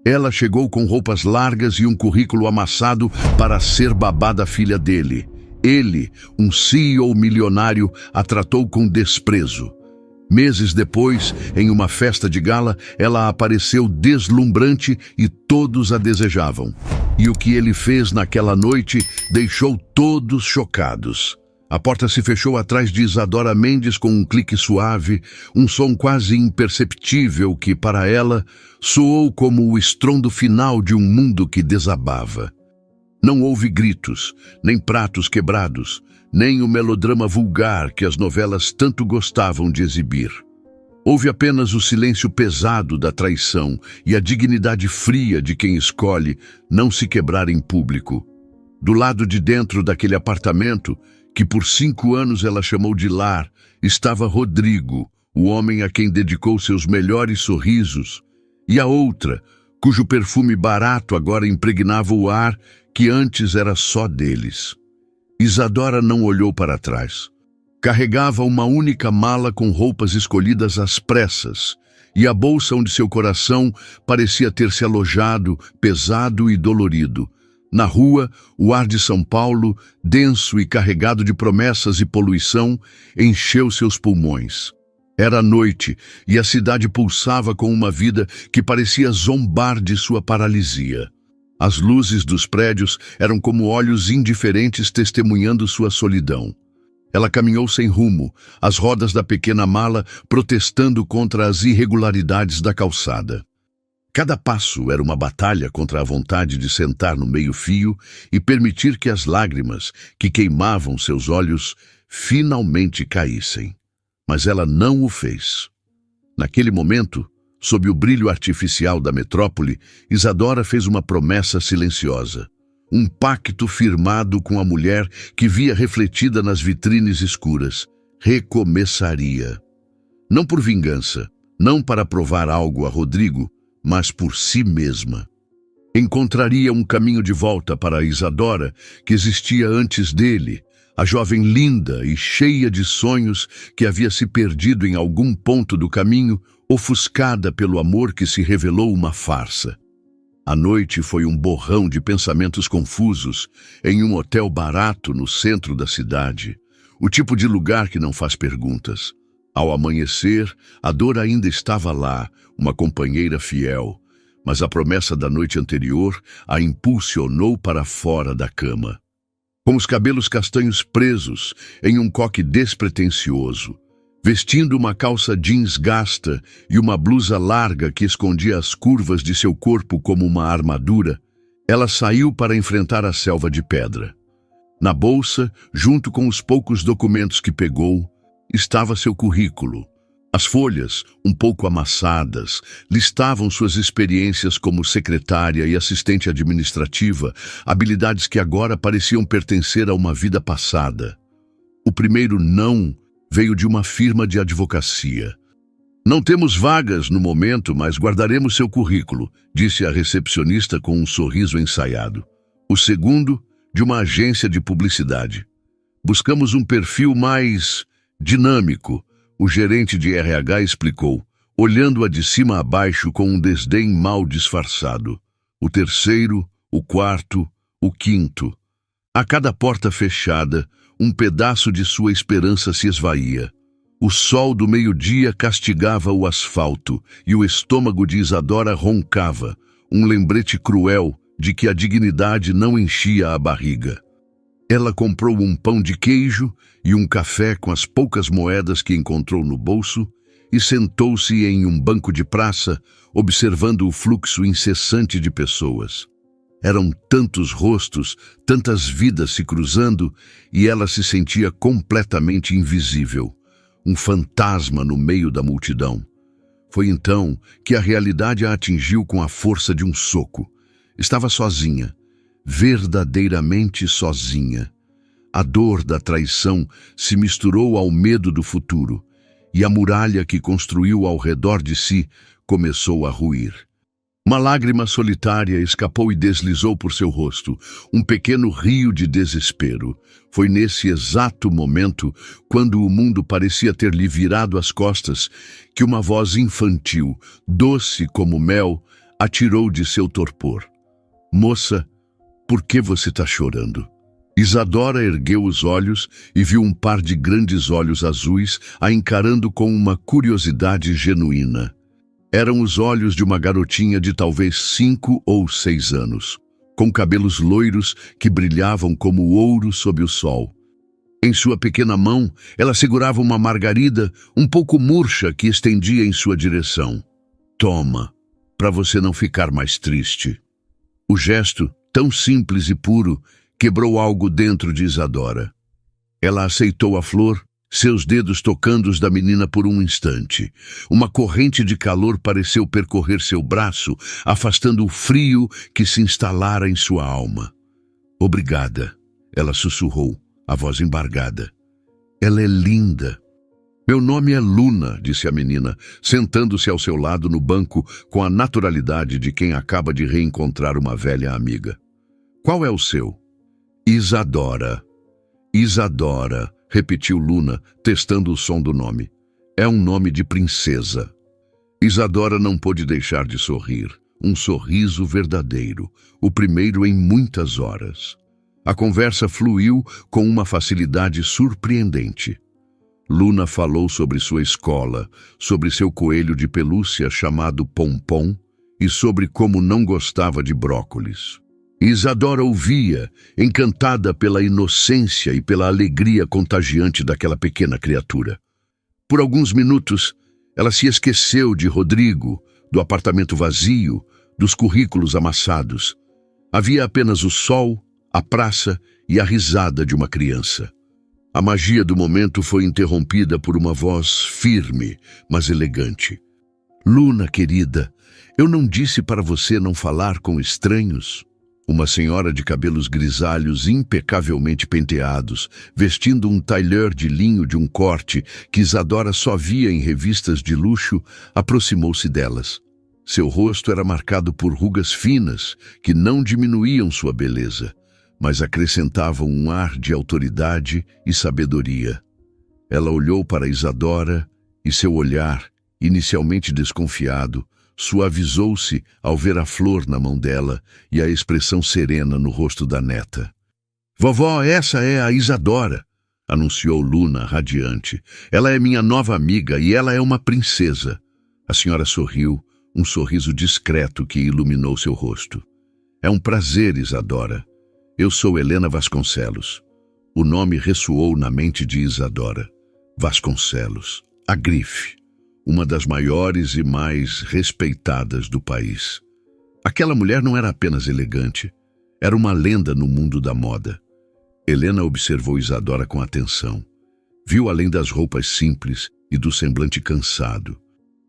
Ela chegou com roupas largas e um currículo amassado para ser babá da filha dele. Ele, um CEO milionário, a tratou com desprezo. Meses depois, em uma festa de gala, ela apareceu deslumbrante e todos a desejavam. E o que ele fez naquela noite deixou todos chocados. A porta se fechou atrás de Isadora Mendes com um clique suave, um som quase imperceptível que, para ela, soou como o estrondo final de um mundo que desabava. Não houve gritos, nem pratos quebrados, nem o melodrama vulgar que as novelas tanto gostavam de exibir. Houve apenas o silêncio pesado da traição e a dignidade fria de quem escolhe não se quebrar em público. Do lado de dentro daquele apartamento, que por 5 anos ela chamou de lar, estava Rodrigo, o homem a quem dedicou seus melhores sorrisos, e a outra, cujo perfume barato agora impregnava o ar que antes era só deles. Isadora não olhou para trás. Carregava uma única mala com roupas escolhidas às pressas, e a bolsa onde seu coração parecia ter se alojado, pesado e dolorido. Na rua, o ar de São Paulo, denso e carregado de promessas e poluição, encheu seus pulmões. Era noite e a cidade pulsava com uma vida que parecia zombar de sua paralisia. As luzes dos prédios eram como olhos indiferentes testemunhando sua solidão. Ela caminhou sem rumo, as rodas da pequena mala protestando contra as irregularidades da calçada. Cada passo era uma batalha contra a vontade de sentar no meio-fio e permitir que as lágrimas, que queimavam seus olhos, finalmente caíssem. Mas ela não o fez. Naquele momento, sob o brilho artificial da metrópole, Isadora fez uma promessa silenciosa. Um pacto firmado com a mulher que via refletida nas vitrines escuras. Recomeçaria. Não por vingança, não para provar algo a Rodrigo, mas por si mesma. Encontraria um caminho de volta para a Isadora que existia antes dele, a jovem linda e cheia de sonhos que havia se perdido em algum ponto do caminho, ofuscada pelo amor que se revelou uma farsa. A noite foi um borrão de pensamentos confusos em um hotel barato no centro da cidade, o tipo de lugar que não faz perguntas. Ao amanhecer, a dor ainda estava lá, uma companheira fiel, mas a promessa da noite anterior a impulsionou para fora da cama. Com os cabelos castanhos presos em um coque despretensioso, vestindo uma calça jeans gasta e uma blusa larga que escondia as curvas de seu corpo como uma armadura, ela saiu para enfrentar a selva de pedra. Na bolsa, junto com os poucos documentos que pegou, estava seu currículo. As folhas, um pouco amassadas, listavam suas experiências como secretária e assistente administrativa, habilidades que agora pareciam pertencer a uma vida passada. O primeiro não veio de uma firma de advocacia. Não temos vagas no momento, mas guardaremos seu currículo, disse a recepcionista com um sorriso ensaiado. O segundo, de uma agência de publicidade. Buscamos um perfil mais dinâmico, o gerente de RH explicou, olhando-a de cima a baixo com um desdém mal disfarçado. O terceiro, o quarto, o quinto. A cada porta fechada, um pedaço de sua esperança se esvaía. O sol do meio-dia castigava o asfalto e o estômago de Isadora roncava, um lembrete cruel de que a dignidade não enchia a barriga. Ela comprou um pão de queijo e um café com as poucas moedas que encontrou no bolso e sentou-se em um banco de praça, observando o fluxo incessante de pessoas. Eram tantos rostos, tantas vidas se cruzando, e ela se sentia completamente invisível, um fantasma no meio da multidão. Foi então que a realidade a atingiu com a força de um soco. Estava sozinha, verdadeiramente sozinha. A dor da traição se misturou ao medo do futuro, e a muralha que construiu ao redor de si começou a ruir. Uma lágrima solitária escapou e deslizou por seu rosto, um pequeno rio de desespero. Foi nesse exato momento, quando o mundo parecia ter lhe virado as costas, que uma voz infantil, doce como mel, a tirou de seu torpor. Moça, por que você está chorando? Isadora ergueu os olhos e viu um par de grandes olhos azuis a encarando com uma curiosidade genuína. Eram os olhos de uma garotinha de talvez 5 ou 6 anos, com cabelos loiros que brilhavam como ouro sob o sol. Em sua pequena mão, ela segurava uma margarida um pouco murcha que estendia em sua direção. Toma, para você não ficar mais triste. O gesto, tão simples e puro, quebrou algo dentro de Isadora. Ela aceitou a flor, seus dedos tocando os da menina por um instante. Uma corrente de calor pareceu percorrer seu braço, afastando o frio que se instalara em sua alma. Obrigada, ela sussurrou, a voz embargada. Ela é linda. Meu nome é Luna, disse a menina, sentando-se ao seu lado no banco com a naturalidade de quem acaba de reencontrar uma velha amiga. Qual é o seu? Isadora. Isadora, repetiu Luna, testando o som do nome. É um nome de princesa. Isadora não pôde deixar de sorrir. Um sorriso verdadeiro, o primeiro em muitas horas. A conversa fluiu com uma facilidade surpreendente. Luna falou sobre sua escola, sobre seu coelho de pelúcia chamado Pompom e sobre como não gostava de brócolis. Isadora ouvia, encantada pela inocência e pela alegria contagiante daquela pequena criatura. Por alguns minutos, ela se esqueceu de Rodrigo, do apartamento vazio, dos currículos amassados. Havia apenas o sol, a praça e a risada de uma criança. A magia do momento foi interrompida por uma voz firme, mas elegante. Luna, querida, eu não disse para você não falar com estranhos? Uma senhora de cabelos grisalhos impecavelmente penteados, vestindo um tailleur de linho de um corte que Isadora só via em revistas de luxo, aproximou-se delas. Seu rosto era marcado por rugas finas que não diminuíam sua beleza, mas acrescentavam um ar de autoridade e sabedoria. Ela olhou para Isadora e seu olhar, inicialmente desconfiado, suavizou-se ao ver a flor na mão dela e a expressão serena no rosto da neta. Vovó, essa é a Isadora, anunciou Luna, radiante. Ela é minha nova amiga e ela é uma princesa. A senhora sorriu, um sorriso discreto que iluminou seu rosto. É um prazer, Isadora. Eu sou Helena Vasconcelos. O nome ressoou na mente de Isadora. Vasconcelos, a grife. Uma das maiores e mais respeitadas do país. Aquela mulher não era apenas elegante, era uma lenda no mundo da moda. Helena observou Isadora com atenção. Viu além das roupas simples e do semblante cansado.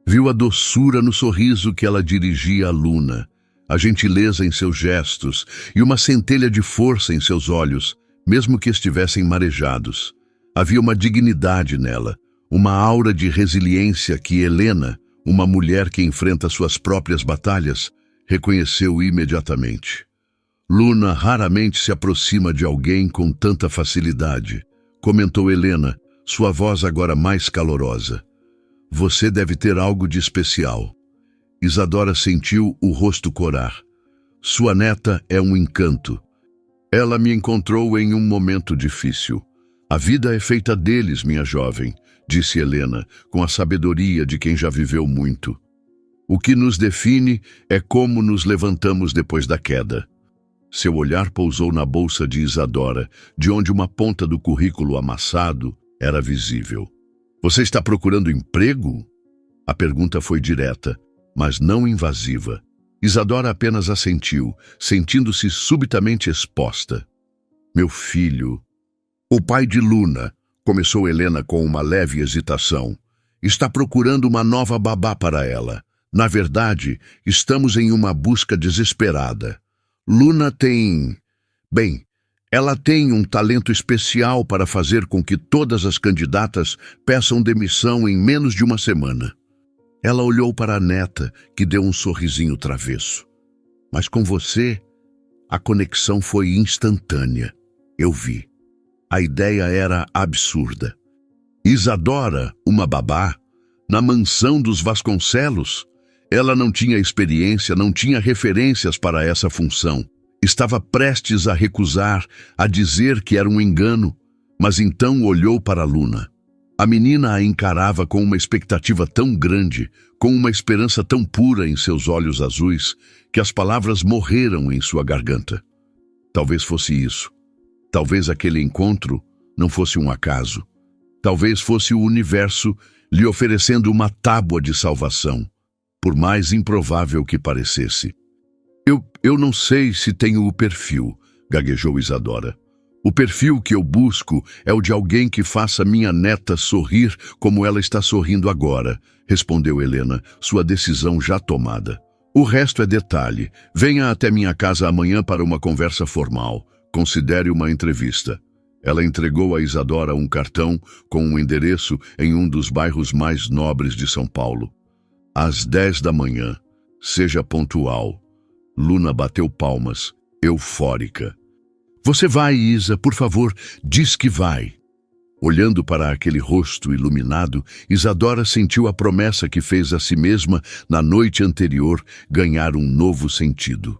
Viu a doçura no sorriso que ela dirigia a Luna, a gentileza em seus gestos e uma centelha de força em seus olhos, mesmo que estivessem marejados. Havia uma dignidade nela, uma aura de resiliência que Helena, uma mulher que enfrenta suas próprias batalhas, reconheceu imediatamente. Luna raramente se aproxima de alguém com tanta facilidade, comentou Helena, sua voz agora mais calorosa. Você deve ter algo de especial. Isadora sentiu o rosto corar. Sua neta é um encanto. Ela me encontrou em um momento difícil. A vida é feita deles, minha jovem, disse Helena, com a sabedoria de quem já viveu muito. O que nos define é como nos levantamos depois da queda. Seu olhar pousou na bolsa de Isadora, de onde uma ponta do currículo amassado era visível. Você está procurando emprego? A pergunta foi direta, mas não invasiva. Isadora apenas assentiu, sentindo-se subitamente exposta. Meu filho, o pai de Luna, começou Helena com uma leve hesitação, está procurando uma nova babá para ela. Na verdade, estamos em uma busca desesperada. Luna tem... Bem, ela tem um talento especial para fazer com que todas as candidatas peçam demissão em menos de uma semana. Ela olhou para a neta, que deu um sorrisinho travesso. Mas com você, a conexão foi instantânea. Eu vi. A ideia era absurda. Isadora, uma babá, na mansão dos Vasconcelos? Ela não tinha experiência, não tinha referências para essa função. Estava prestes a recusar, a dizer que era um engano, mas então olhou para Luna. A menina a encarava com uma expectativa tão grande, com uma esperança tão pura em seus olhos azuis, que as palavras morreram em sua garganta. Talvez fosse isso. Talvez aquele encontro não fosse um acaso. Talvez fosse o universo lhe oferecendo uma tábua de salvação, por mais improvável que parecesse. Eu não sei se tenho o perfil, gaguejou Isadora. O perfil que eu busco é o de alguém que faça minha neta sorrir como ela está sorrindo agora, respondeu Helena, sua decisão já tomada. O resto é detalhe. Venha até minha casa amanhã para uma conversa formal. Considere uma entrevista. Ela entregou a Isadora um cartão com um endereço em um dos bairros mais nobres de São Paulo. Às 10 da manhã. Seja pontual. Luna bateu palmas, eufórica. Você vai, Isa, por favor, diz que vai. Olhando para aquele rosto iluminado, Isadora sentiu a promessa que fez a si mesma na noite anterior ganhar um novo sentido.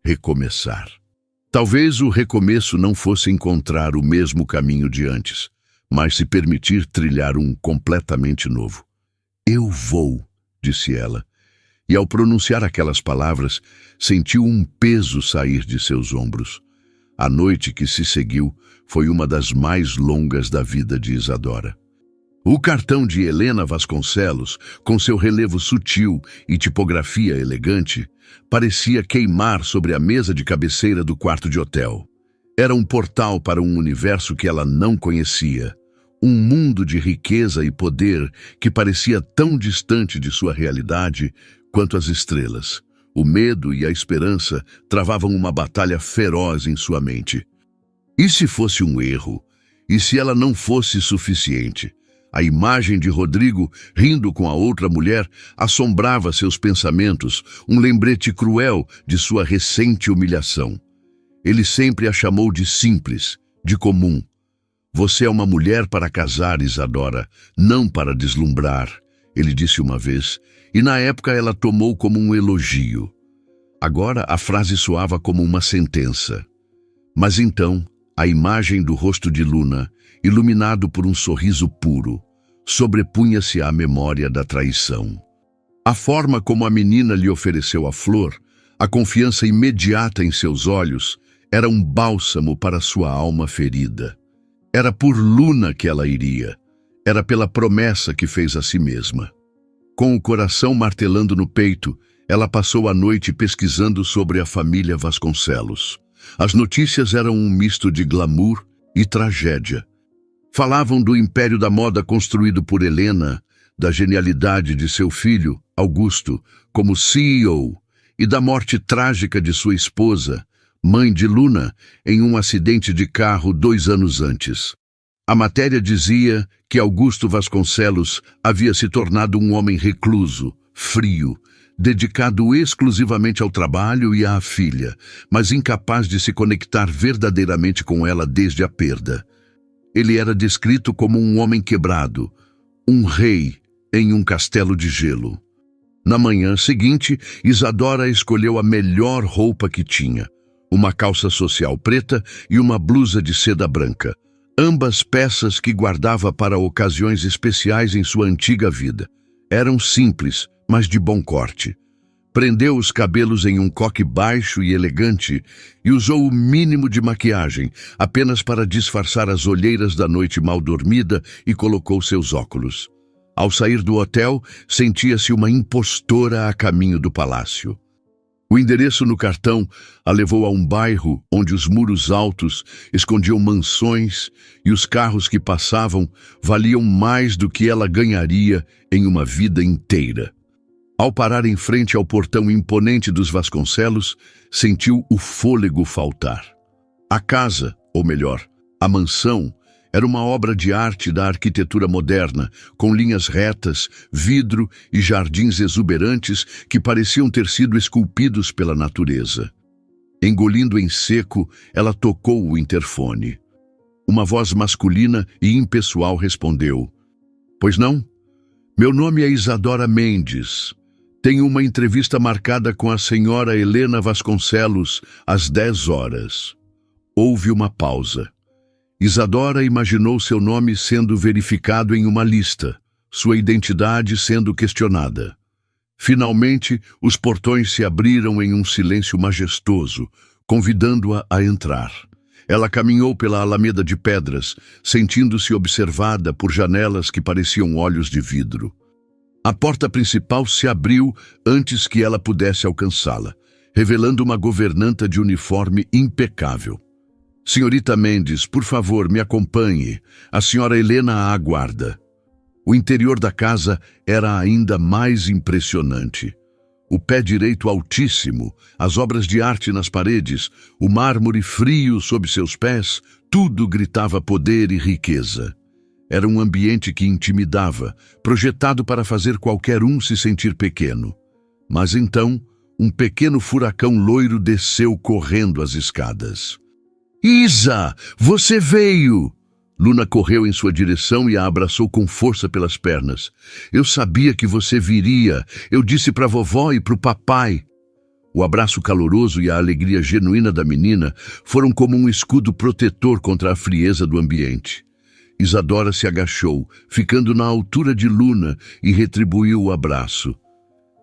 Recomeçar. Talvez o recomeço não fosse encontrar o mesmo caminho de antes, mas se permitir trilhar um completamente novo. Eu vou, disse ela, e ao pronunciar aquelas palavras, sentiu um peso sair de seus ombros. A noite que se seguiu foi uma das mais longas da vida de Isadora. O cartão de Helena Vasconcelos, com seu relevo sutil e tipografia elegante, parecia queimar sobre a mesa de cabeceira do quarto de hotel. Era um portal para um universo que ela não conhecia, um mundo de riqueza e poder que parecia tão distante de sua realidade quanto as estrelas. O medo e a esperança travavam uma batalha feroz em sua mente. E se fosse um erro? E se ela não fosse suficiente? A imagem de Rodrigo rindo com a outra mulher assombrava seus pensamentos, um lembrete cruel de sua recente humilhação. Ele sempre a chamou de simples, de comum. Você é uma mulher para casar, Isadora, não para deslumbrar, ele disse uma vez, e na época ela tomou como um elogio. Agora a frase soava como uma sentença. Mas então, a imagem do rosto de Luna, iluminado por um sorriso puro, sobrepunha-se à memória da traição. A forma como a menina lhe ofereceu a flor, a confiança imediata em seus olhos, era um bálsamo para sua alma ferida. Era por Luna que ela iria. Era pela promessa que fez a si mesma. Com o coração martelando no peito, ela passou a noite pesquisando sobre a família Vasconcelos. As notícias eram um misto de glamour e tragédia. Falavam do império da moda construído por Helena, da genialidade de seu filho, Augusto, como CEO, e da morte trágica de sua esposa, mãe de Luna, em um acidente de carro 2 anos antes. A matéria dizia que Augusto Vasconcelos havia se tornado um homem recluso, frio, dedicado exclusivamente ao trabalho e à filha, mas incapaz de se conectar verdadeiramente com ela desde a perda. Ele era descrito como um homem quebrado, um rei em um castelo de gelo. Na manhã seguinte, Isadora escolheu a melhor roupa que tinha, uma calça social preta e uma blusa de seda branca, ambas peças que guardava para ocasiões especiais em sua antiga vida. Eram simples, mas de bom corte. Prendeu os cabelos em um coque baixo e elegante e usou o mínimo de maquiagem, apenas para disfarçar as olheiras da noite mal dormida, e colocou seus óculos. Ao sair do hotel, sentia-se uma impostora a caminho do palácio. O endereço no cartão a levou a um bairro onde os muros altos escondiam mansões e os carros que passavam valiam mais do que ela ganharia em uma vida inteira. Ao parar em frente ao portão imponente dos Vasconcelos, sentiu o fôlego faltar. A casa, ou melhor, a mansão, era uma obra de arte da arquitetura moderna, com linhas retas, vidro e jardins exuberantes que pareciam ter sido esculpidos pela natureza. Engolindo em seco, ela tocou o interfone. Uma voz masculina e impessoal respondeu: "Pois não? Meu nome é Isadora Mendes. Tenho uma entrevista marcada com a senhora Helena Vasconcelos às 10 horas. Houve uma pausa. Isadora imaginou seu nome sendo verificado em uma lista, sua identidade sendo questionada. Finalmente, os portões se abriram em um silêncio majestoso, convidando-a a entrar. Ela caminhou pela alameda de pedras, sentindo-se observada por janelas que pareciam olhos de vidro. A porta principal se abriu antes que ela pudesse alcançá-la, revelando uma governanta de uniforme impecável. Senhorita Mendes, por favor, me acompanhe. A senhora Helena a aguarda. O interior da casa era ainda mais impressionante. O pé direito altíssimo, as obras de arte nas paredes, o mármore frio sob seus pés, tudo gritava poder e riqueza. Era um ambiente que intimidava, projetado para fazer qualquer um se sentir pequeno. Mas então, um pequeno furacão loiro desceu correndo as escadas. Isa, você veio! Luna correu em sua direção e a abraçou com força pelas pernas. Eu sabia que você viria. Eu disse para a vovó e para o papai. O abraço caloroso e a alegria genuína da menina foram como um escudo protetor contra a frieza do ambiente. Isadora se agachou, ficando na altura de Luna, e retribuiu o abraço.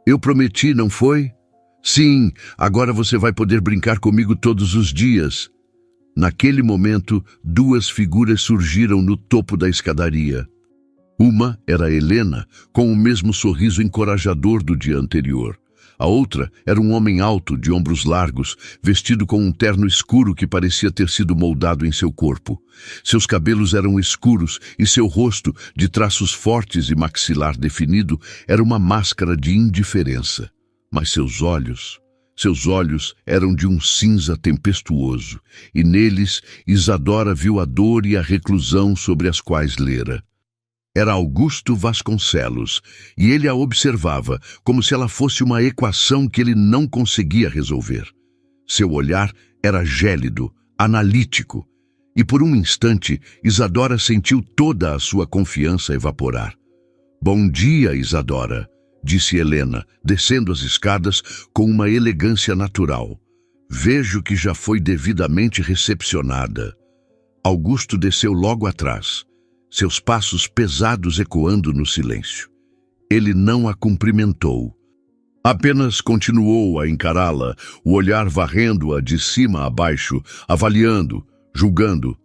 Eu prometi, não foi? Sim, agora você vai poder brincar comigo todos os dias. Naquele momento, duas figuras surgiram no topo da escadaria. Uma era Helena, com o mesmo sorriso encorajador do dia anterior. A outra era um homem alto, de ombros largos, vestido com um terno escuro que parecia ter sido moldado em seu corpo. Seus cabelos eram escuros e seu rosto, de traços fortes e maxilar definido, era uma máscara de indiferença. Mas seus olhos eram de um cinza tempestuoso, e neles Isadora viu a dor e a reclusão sobre as quais lera. Era Augusto Vasconcelos, e ele a observava como se ela fosse uma equação que ele não conseguia resolver. Seu olhar era gélido, analítico, e por um instante Isadora sentiu toda a sua confiança evaporar. Bom dia, Isadora, disse Helena, descendo as escadas com uma elegância natural. Vejo que já foi devidamente recepcionada. Augusto desceu logo atrás, seus passos pesados ecoando no silêncio. Ele não a cumprimentou. Apenas continuou a encará-la, o olhar varrendo-a de cima a baixo, avaliando, julgando.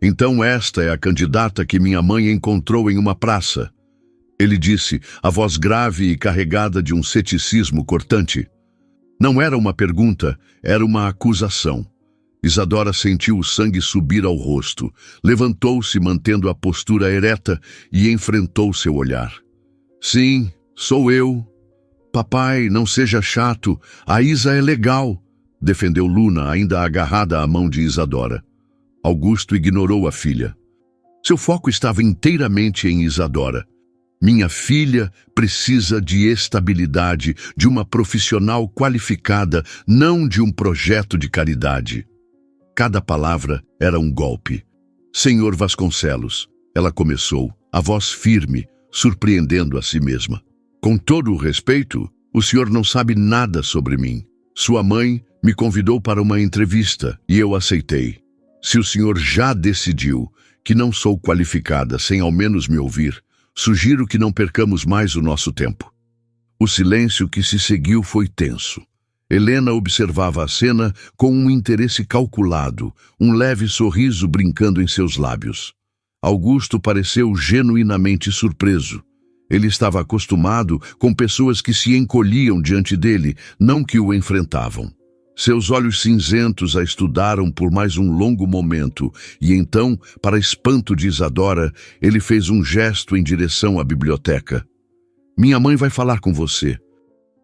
Então esta é a candidata que minha mãe encontrou em uma praça. Ele disse, a voz grave e carregada de um ceticismo cortante. Não era uma pergunta, era uma acusação. Isadora sentiu o sangue subir ao rosto, levantou-se mantendo a postura ereta e enfrentou seu olhar. Sim, sou eu. Papai, não seja chato, a Isa é legal, defendeu Luna, ainda agarrada à mão de Isadora. Augusto ignorou a filha. Seu foco estava inteiramente em Isadora. Minha filha precisa de estabilidade, de uma profissional qualificada, não de um projeto de caridade. Cada palavra era um golpe. Senhor Vasconcelos, ela começou, a voz firme, surpreendendo a si mesma. Com todo o respeito, o senhor não sabe nada sobre mim. Sua mãe me convidou para uma entrevista e eu aceitei. Se o senhor já decidiu que não sou qualificada sem ao menos me ouvir, sugiro que não percamos mais o nosso tempo. O silêncio que se seguiu foi tenso. Helena observava a cena com um interesse calculado, um leve sorriso brincando em seus lábios. Augusto pareceu genuinamente surpreso. Ele estava acostumado com pessoas que se encolhiam diante dele, não que o enfrentavam. Seus olhos cinzentos a estudaram por mais um longo momento, e então, para espanto de Isadora, ele fez um gesto em direção à biblioteca. Minha mãe vai falar com você.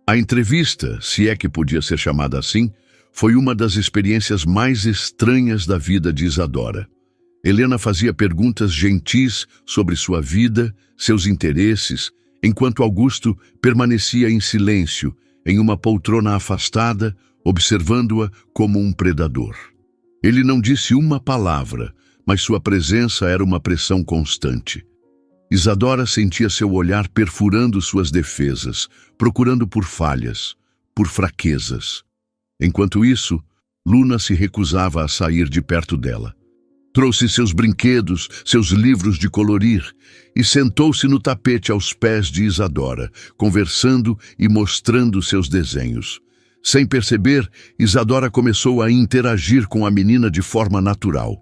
A entrevista, se é que podia ser chamada assim, foi uma das experiências mais estranhas da vida de Isadora. Helena fazia perguntas gentis sobre sua vida, seus interesses, enquanto Augusto permanecia em silêncio, em uma poltrona afastada, observando-a como um predador. Ele não disse uma palavra, mas sua presença era uma pressão constante. Isadora sentia seu olhar perfurando suas defesas, procurando por falhas, por fraquezas. Enquanto isso, Luna se recusava a sair de perto dela. Trouxe seus brinquedos, seus livros de colorir e sentou-se no tapete aos pés de Isadora, conversando e mostrando seus desenhos. Sem perceber, Isadora começou a interagir com a menina de forma natural.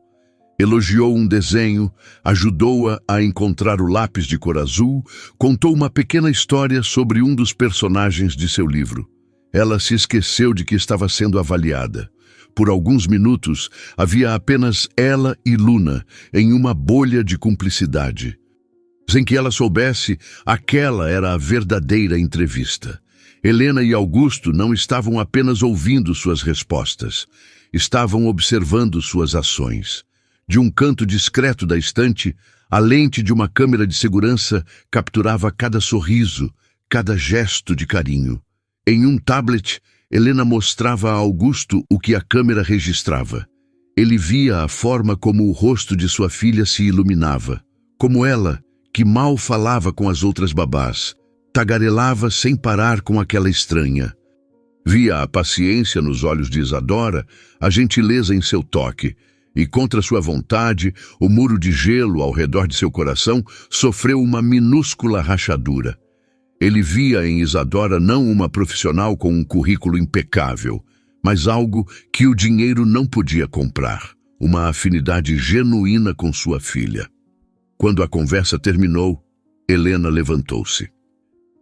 Elogiou um desenho, ajudou-a a encontrar o lápis de cor azul, contou uma pequena história sobre um dos personagens de seu livro. Ela se esqueceu de que estava sendo avaliada. Por alguns minutos, havia apenas ela e Luna em uma bolha de cumplicidade. Sem que ela soubesse, aquela era a verdadeira entrevista. Helena e Augusto não estavam apenas ouvindo suas respostas, estavam observando suas ações. De um canto discreto da estante, a lente de uma câmera de segurança capturava cada sorriso, cada gesto de carinho. Em um tablet, Helena mostrava a Augusto o que a câmera registrava. Ele via a forma como o rosto de sua filha se iluminava, como ela, que mal falava com as outras babás, tagarelava sem parar com aquela estranha. Via a paciência nos olhos de Isadora, a gentileza em seu toque, e contra sua vontade, o muro de gelo ao redor de seu coração sofreu uma minúscula rachadura. Ele via em Isadora não uma profissional com um currículo impecável, mas algo que o dinheiro não podia comprar, uma afinidade genuína com sua filha. Quando a conversa terminou, Helena levantou-se.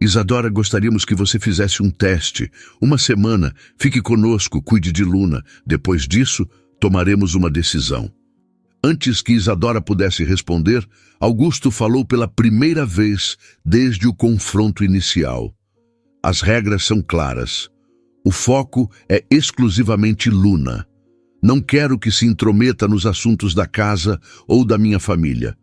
Isadora, gostaríamos que você fizesse um teste. Uma semana, fique conosco, cuide de Luna. Depois disso, tomaremos uma decisão. Antes que Isadora pudesse responder, Augusto falou pela primeira vez desde o confronto inicial. As regras são claras. O foco é exclusivamente Luna. Não quero que se intrometa nos assuntos da casa ou da minha família.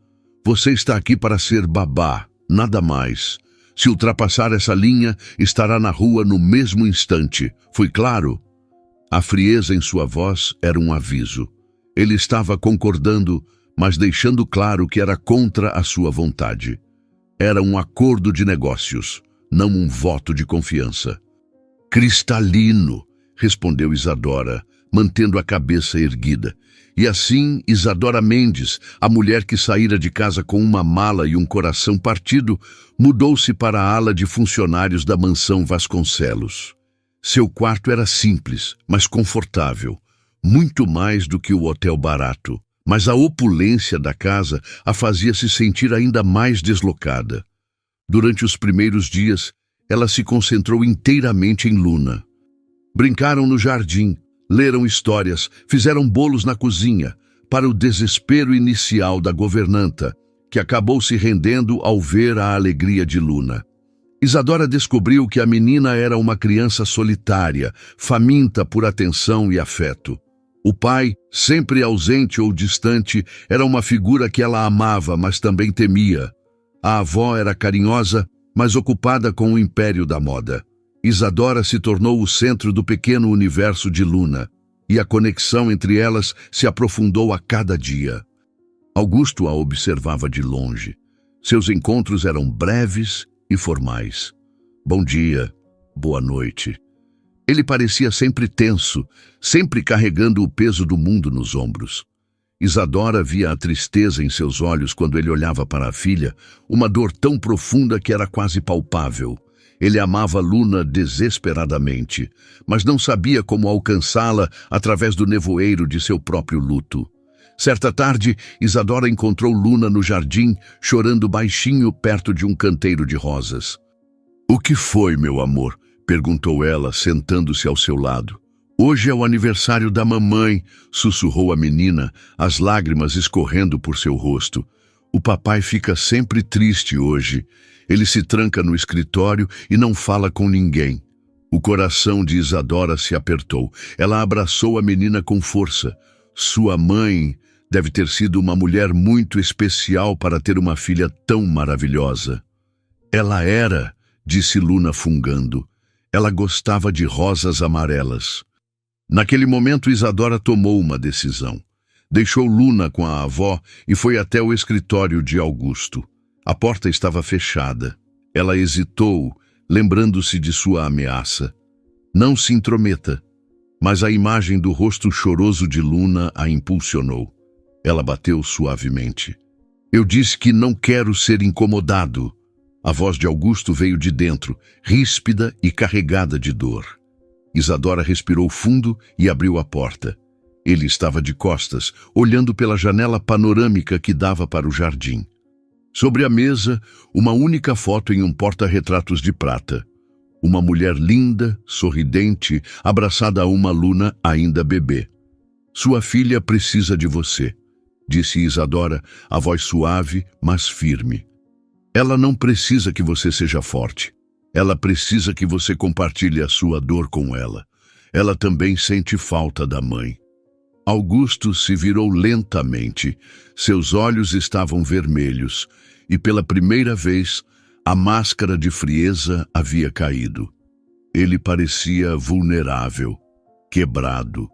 Você está aqui para ser babá, nada mais. Se ultrapassar essa linha, estará na rua no mesmo instante. Foi claro? A frieza em sua voz era um aviso. Ele estava concordando, mas deixando claro que era contra a sua vontade. Era um acordo de negócios, não um voto de confiança. Cristalino, respondeu Isadora, mantendo a cabeça erguida. E assim, Isadora Mendes, a mulher que saíra de casa com uma mala e um coração partido, mudou-se para a ala de funcionários da mansão Vasconcelos. Seu quarto era simples, mas confortável, muito mais do que o hotel barato. Mas a opulência da casa a fazia se sentir ainda mais deslocada. Durante os primeiros dias, ela se concentrou inteiramente em Luna. Brincaram no jardim, leram histórias, fizeram bolos na cozinha, para o desespero inicial da governanta, que acabou se rendendo ao ver a alegria de Luna. Isadora descobriu que a menina era uma criança solitária, faminta por atenção e afeto. O pai, sempre ausente ou distante, era uma figura que ela amava, mas também temia. A avó era carinhosa, mas ocupada com o império da moda. Isadora se tornou o centro do pequeno universo de Luna, e a conexão entre elas se aprofundou a cada dia. Augusto a observava de longe. Seus encontros eram breves e formais. Bom dia, boa noite. Ele parecia sempre tenso, sempre carregando o peso do mundo nos ombros. Isadora via a tristeza em seus olhos quando ele olhava para a filha, uma dor tão profunda que era quase palpável. Ele amava Luna desesperadamente, mas não sabia como alcançá-la através do nevoeiro de seu próprio luto. Certa tarde, Isadora encontrou Luna no jardim, chorando baixinho perto de um canteiro de rosas. "O que foi, meu amor?" perguntou ela, sentando-se ao seu lado. "Hoje é o aniversário da mamãe", sussurrou a menina, as lágrimas escorrendo por seu rosto. "O papai fica sempre triste hoje. Ele se tranca no escritório e não fala com ninguém." O coração de Isadora se apertou. Ela abraçou a menina com força. Sua mãe deve ter sido uma mulher muito especial para ter uma filha tão maravilhosa. "Ela era", disse Luna fungando. "Ela gostava de rosas amarelas." Naquele momento, Isadora tomou uma decisão. Deixou Luna com a avó e foi até o escritório de Augusto. A porta estava fechada. Ela hesitou, lembrando-se de sua ameaça. Não se intrometa. Mas a imagem do rosto choroso de Luna a impulsionou. Ela bateu suavemente. Eu disse que não quero ser incomodado. A voz de Augusto veio de dentro, ríspida e carregada de dor. Isadora respirou fundo e abriu a porta. Ele estava de costas, olhando pela janela panorâmica que dava para o jardim. Sobre a mesa, uma única foto em um porta-retratos de prata. Uma mulher linda, sorridente, abraçada a uma Luna ainda bebê. Sua filha precisa de você, disse Isadora, a voz suave, mas firme. Ela não precisa que você seja forte. Ela precisa que você compartilhe a sua dor com ela. Ela também sente falta da mãe. Augusto se virou lentamente. Seus olhos estavam vermelhos e, pela primeira vez, a máscara de frieza havia caído. Ele parecia vulnerável, quebrado.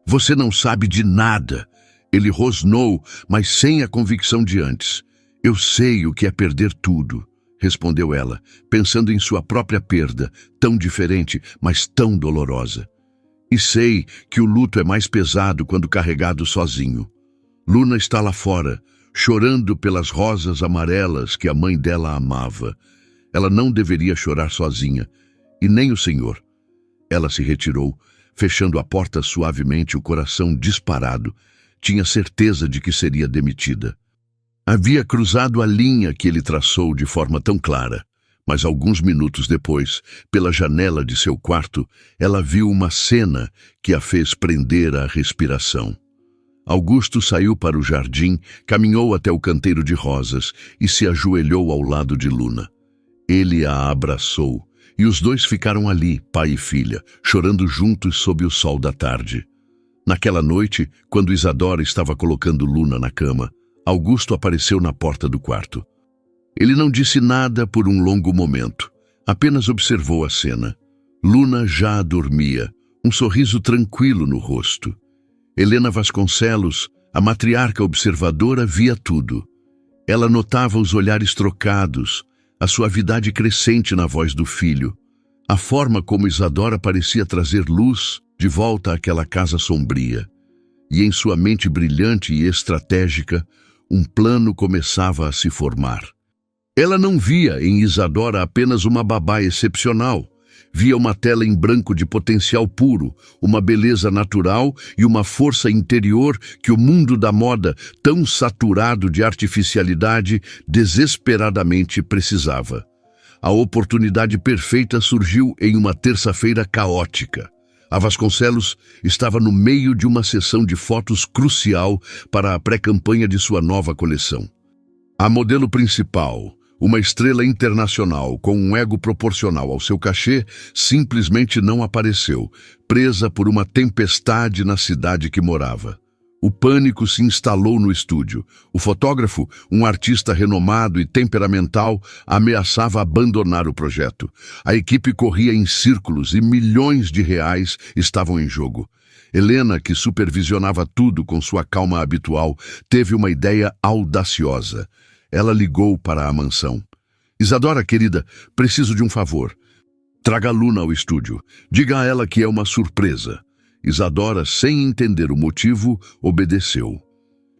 Você não sabe de nada. Ele rosnou, mas sem a convicção de antes. Eu sei o que é perder tudo, respondeu ela, pensando em sua própria perda, tão diferente, mas tão dolorosa. E sei que o luto é mais pesado quando carregado sozinho. Luna está lá fora, chorando pelas rosas amarelas que a mãe dela amava. Ela não deveria chorar sozinha, e nem o senhor. Ela se retirou, fechando a porta suavemente, o coração disparado. Tinha certeza de que seria demitida. Havia cruzado a linha que ele traçou de forma tão clara, mas alguns minutos depois, pela janela de seu quarto, ela viu uma cena que a fez prender a respiração. Augusto saiu para o jardim, caminhou até o canteiro de rosas e se ajoelhou ao lado de Luna. Ele a abraçou, e os dois ficaram ali, pai e filha, chorando juntos sob o sol da tarde. Naquela noite, quando Isadora estava colocando Luna na cama, Augusto apareceu na porta do quarto. Ele não disse nada por um longo momento, apenas observou a cena. Luna já dormia, um sorriso tranquilo no rosto. Helena Vasconcelos, a matriarca observadora, via tudo. Ela notava os olhares trocados, a suavidade crescente na voz do filho, a forma como Isadora parecia trazer luz de volta àquela casa sombria. E em sua mente brilhante e estratégica, um plano começava a se formar. Ela não via em Isadora apenas uma babá excepcional. Via uma tela em branco de potencial puro, uma beleza natural e uma força interior que o mundo da moda, tão saturado de artificialidade, desesperadamente precisava. A oportunidade perfeita surgiu em uma terça-feira caótica. A Vasconcelos estava no meio de uma sessão de fotos crucial para a pré-campanha de sua nova coleção. A modelo principal, uma estrela internacional com um ego proporcional ao seu cachê, simplesmente não apareceu, presa por uma tempestade na cidade que morava. O pânico se instalou no estúdio. O fotógrafo, um artista renomado e temperamental, ameaçava abandonar o projeto. A equipe corria em círculos e milhões de reais estavam em jogo. Helena, que supervisionava tudo com sua calma habitual, teve uma ideia audaciosa. Ela ligou para a mansão. Isadora, querida, preciso de um favor. Traga a Luna ao estúdio. Diga a ela que é uma surpresa. Isadora, sem entender o motivo, obedeceu.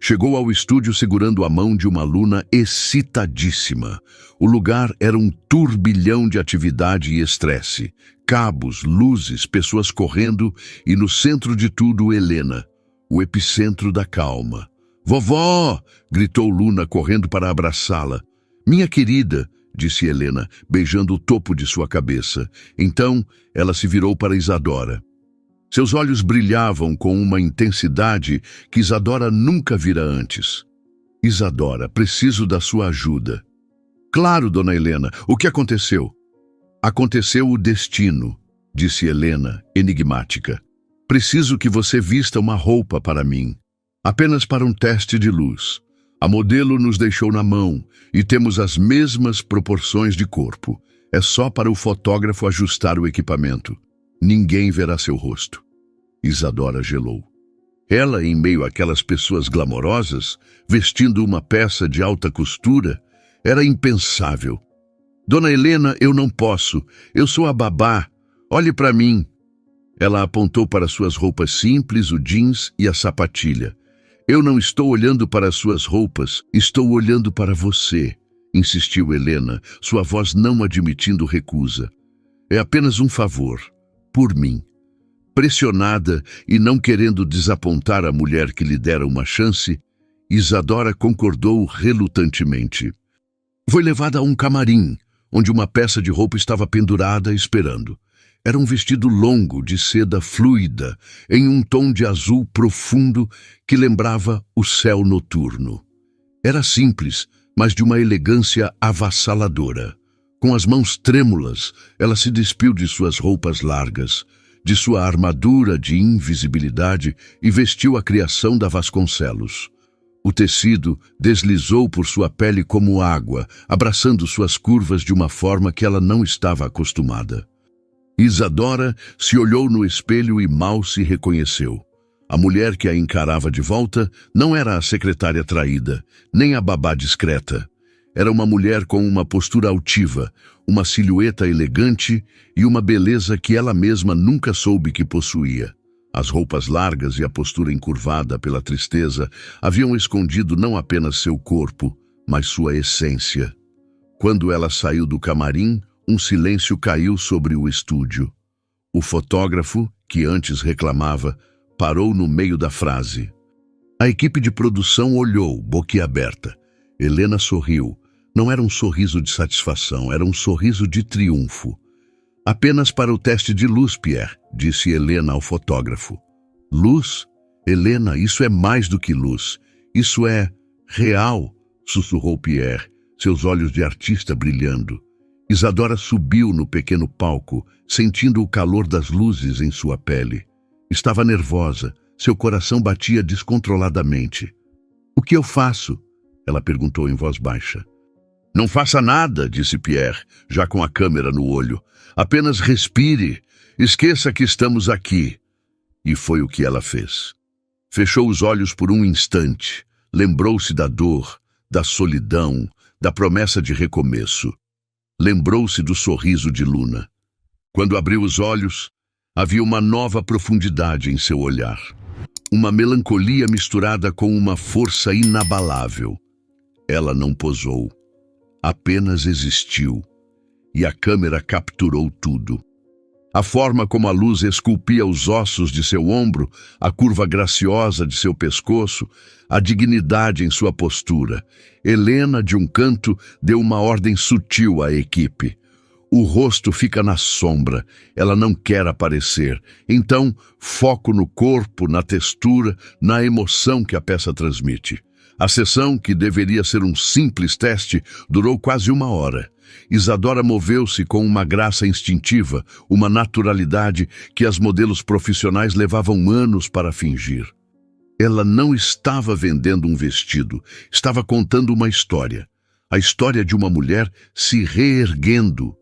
Chegou ao estúdio segurando a mão de uma Luna excitadíssima. O lugar era um turbilhão de atividade e estresse. Cabos, luzes, pessoas correndo e no centro de tudo Helena, o epicentro da calma. Vovó! Gritou Luna, correndo para abraçá-la. Minha querida, disse Helena, beijando o topo de sua cabeça. Então, ela se virou para Isadora. Seus olhos brilhavam com uma intensidade que Isadora nunca vira antes. Isadora, preciso da sua ajuda. Claro, dona Helena, o que aconteceu? Aconteceu o destino, disse Helena, enigmática. Preciso que você vista uma roupa para mim. Apenas para um teste de luz. A modelo nos deixou na mão e temos as mesmas proporções de corpo. É só para o fotógrafo ajustar o equipamento. Ninguém verá seu rosto. Isadora gelou. Ela, em meio àquelas pessoas glamorosas, vestindo uma peça de alta costura, Era impensável. Dona Helena, eu não posso. Eu sou a babá. Olhe para mim. Ela apontou para suas roupas simples, o jeans e a sapatilha. Eu não estou olhando para as suas roupas, estou olhando para você, insistiu Helena, sua voz não admitindo recusa. É apenas um favor, por mim. Pressionada e não querendo desapontar a mulher que lhe dera uma chance, Isadora concordou relutantemente. Foi levada a um camarim, onde uma peça de roupa estava pendurada esperando. Era um vestido longo de seda fluida, em um tom de azul profundo que lembrava o céu noturno. Era simples, mas de uma elegância avassaladora. Com as mãos trêmulas, ela se despiu de suas roupas largas, de sua armadura de invisibilidade e vestiu a criação da Vasconcelos. O tecido deslizou por sua pele como água, abraçando suas curvas de uma forma que ela não estava acostumada. Isadora se olhou no espelho e mal se reconheceu. A mulher que a encarava de volta não era a secretária traída, nem a babá discreta. Era uma mulher com uma postura altiva, uma silhueta elegante e uma beleza que ela mesma nunca soube que possuía. As roupas largas e a postura encurvada pela tristeza haviam escondido não apenas seu corpo, mas sua essência. Quando ela saiu do camarim, um silêncio caiu sobre o estúdio. O fotógrafo, que antes reclamava, parou no meio da frase. A equipe de produção olhou, boquiaberta. Helena sorriu. Não era um sorriso de satisfação, era um sorriso de triunfo. Apenas para o teste de luz, Pierre, disse Helena ao fotógrafo. Luz? Helena, isso é mais do que luz. Isso é real, sussurrou Pierre, seus olhos de artista brilhando. Isadora subiu no pequeno palco, sentindo o calor das luzes em sua pele. Estava nervosa, seu coração batia descontroladamente. O que eu faço? Ela perguntou em voz baixa. Não faça nada, disse Pierre, já com a câmera no olho. Apenas respire. Esqueça que estamos aqui. E foi o que ela fez. Fechou os olhos por um instante. Lembrou-se da dor, da solidão, da promessa de recomeço. Lembrou-se do sorriso de Luna. Quando abriu os olhos, havia uma nova profundidade em seu olhar. Uma melancolia misturada com uma força inabalável. Ela não posou. Apenas existiu. E a câmera capturou tudo. A forma como a luz esculpia os ossos de seu ombro, a curva graciosa de seu pescoço, a dignidade em sua postura. Helena, de um canto, deu uma ordem sutil à equipe. O rosto fica na sombra, ela não quer aparecer. Então, foco no corpo, na textura, na emoção que a peça transmite. A sessão, que deveria ser um simples teste, durou quase 1 hora. Isadora moveu-se com uma graça instintiva, uma naturalidade que as modelos profissionais levavam anos para fingir. Ela não estava vendendo um vestido, estava contando uma história. A história de uma mulher se reerguendo.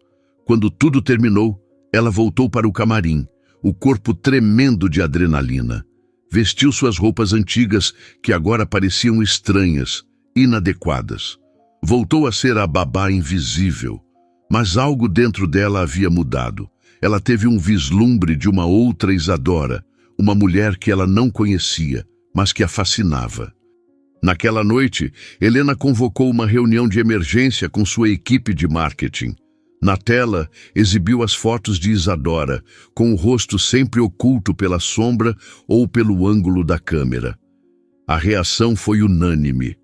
Quando tudo terminou, ela voltou para o camarim, o corpo tremendo de adrenalina. Vestiu suas roupas antigas, que agora pareciam estranhas, inadequadas. Voltou a ser a babá invisível, mas algo dentro dela havia mudado. Ela teve um vislumbre de uma outra Isadora, uma mulher que ela não conhecia, mas que a fascinava. Naquela noite, Helena convocou uma reunião de emergência com sua equipe de marketing. Na tela, exibiu as fotos de Isadora, com o rosto sempre oculto pela sombra ou pelo ângulo da câmera. A reação foi unânime.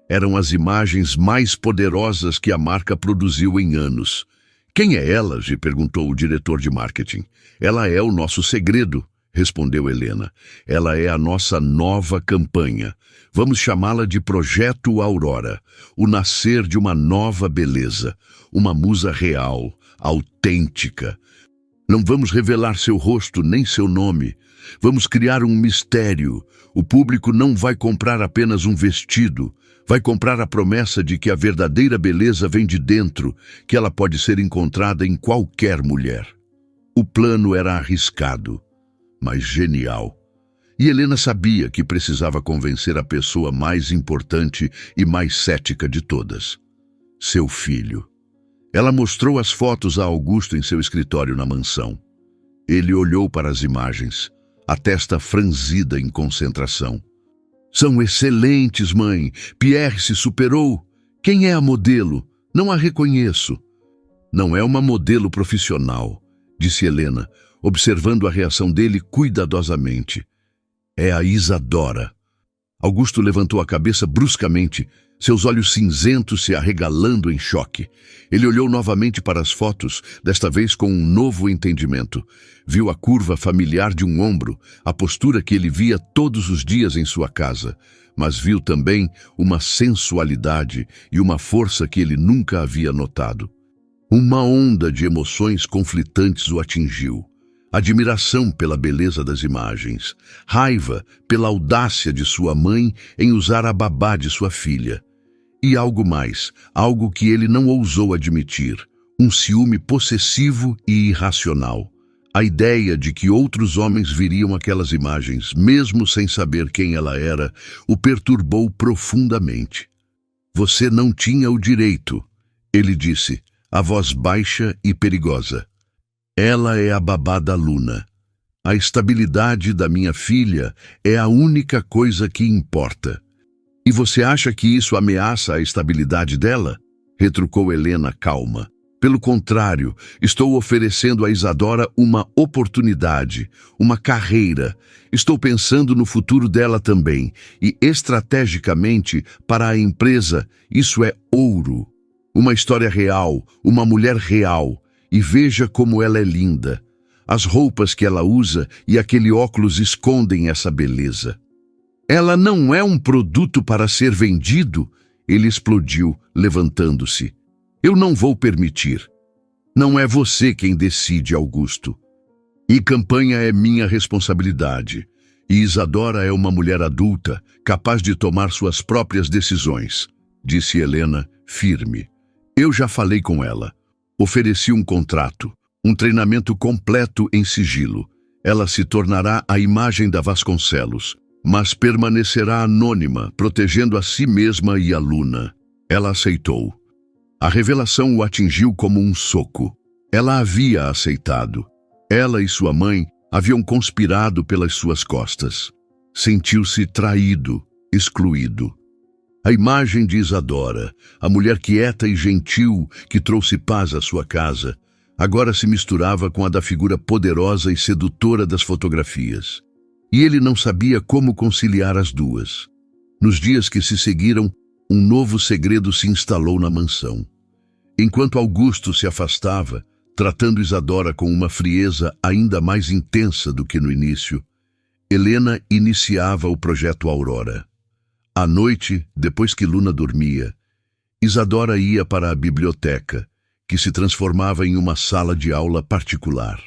Eram as imagens mais poderosas que a marca produziu em anos. Quem é ela? lhe perguntou o diretor de marketing. Ela é o nosso segredo, respondeu Helena. Ela é a nossa nova campanha. Vamos chamá-la de Projeto Aurora, o nascer de uma nova beleza, uma musa real, autêntica. Não vamos revelar seu rosto nem seu nome. Vamos criar um mistério. O público não vai comprar apenas um vestido. Vai comprar a promessa de que a verdadeira beleza vem de dentro, que ela pode ser encontrada em qualquer mulher. O plano era arriscado, mas genial. E Helena sabia que precisava convencer a pessoa mais importante e mais cética de todas. seu filho. Ela mostrou as fotos a Augusto em seu escritório na mansão. Ele olhou para as imagens, a testa franzida em concentração. São excelentes, mãe. Pierre se superou. Quem é a modelo? Não a reconheço. Não é uma modelo profissional, disse Helena, observando a reação dele cuidadosamente. É a Isadora. Augusto levantou a cabeça bruscamente, seus olhos cinzentos se arregalando em choque. Ele olhou novamente para as fotos, desta vez com um novo entendimento. Viu a curva familiar de um ombro, a postura que ele via todos os dias em sua casa, mas viu também uma sensualidade e uma força que ele nunca havia notado. Uma onda de emoções conflitantes o atingiu. Admiração pela beleza das imagens, raiva pela audácia de sua mãe em usar a babá de sua filha. E algo mais, algo que ele não ousou admitir, um ciúme possessivo e irracional. A ideia de que outros homens viriam aquelas imagens, mesmo sem saber quem ela era, o perturbou profundamente. Você não tinha o direito, ele disse, a voz baixa e perigosa. Ela é a babá da Luna. A estabilidade da minha filha é a única coisa que importa. E você acha que isso ameaça a estabilidade dela? Retrucou Helena calma. Pelo contrário, estou oferecendo a Isadora uma oportunidade, uma carreira. Estou pensando no futuro dela também. E estrategicamente, para a empresa, isso é ouro. Uma história real, uma mulher real. E veja como ela é linda. As roupas que ela usa e aquele óculos escondem essa beleza. Ela não é um produto para ser vendido, ele explodiu, levantando-se. Eu não vou permitir. Não é você quem decide, Augusto. E campanha é minha responsabilidade. E Isadora é uma mulher adulta, capaz de tomar suas próprias decisões, disse Helena, firme. Eu já falei com ela. Ofereci um contrato, um treinamento completo em sigilo. Ela se tornará a imagem da Vasconcelos, mas permanecerá anônima, protegendo a si mesma e a Luna. Ela aceitou. A revelação o atingiu como um soco. Ela havia aceitado. Ela e sua mãe haviam conspirado pelas suas costas. Sentiu-se traído, excluído. A imagem de Isadora, a mulher quieta e gentil que trouxe paz à sua casa, agora se misturava com a da figura poderosa e sedutora das fotografias. E ele não sabia como conciliar as duas. Nos dias que se seguiram, um novo segredo se instalou na mansão. Enquanto Augusto se afastava, tratando Isadora com uma frieza ainda mais intensa do que no início, Helena iniciava o projeto Aurora. À noite, depois que Luna dormia, Isadora ia para a biblioteca, que se transformava em uma sala de aula particular.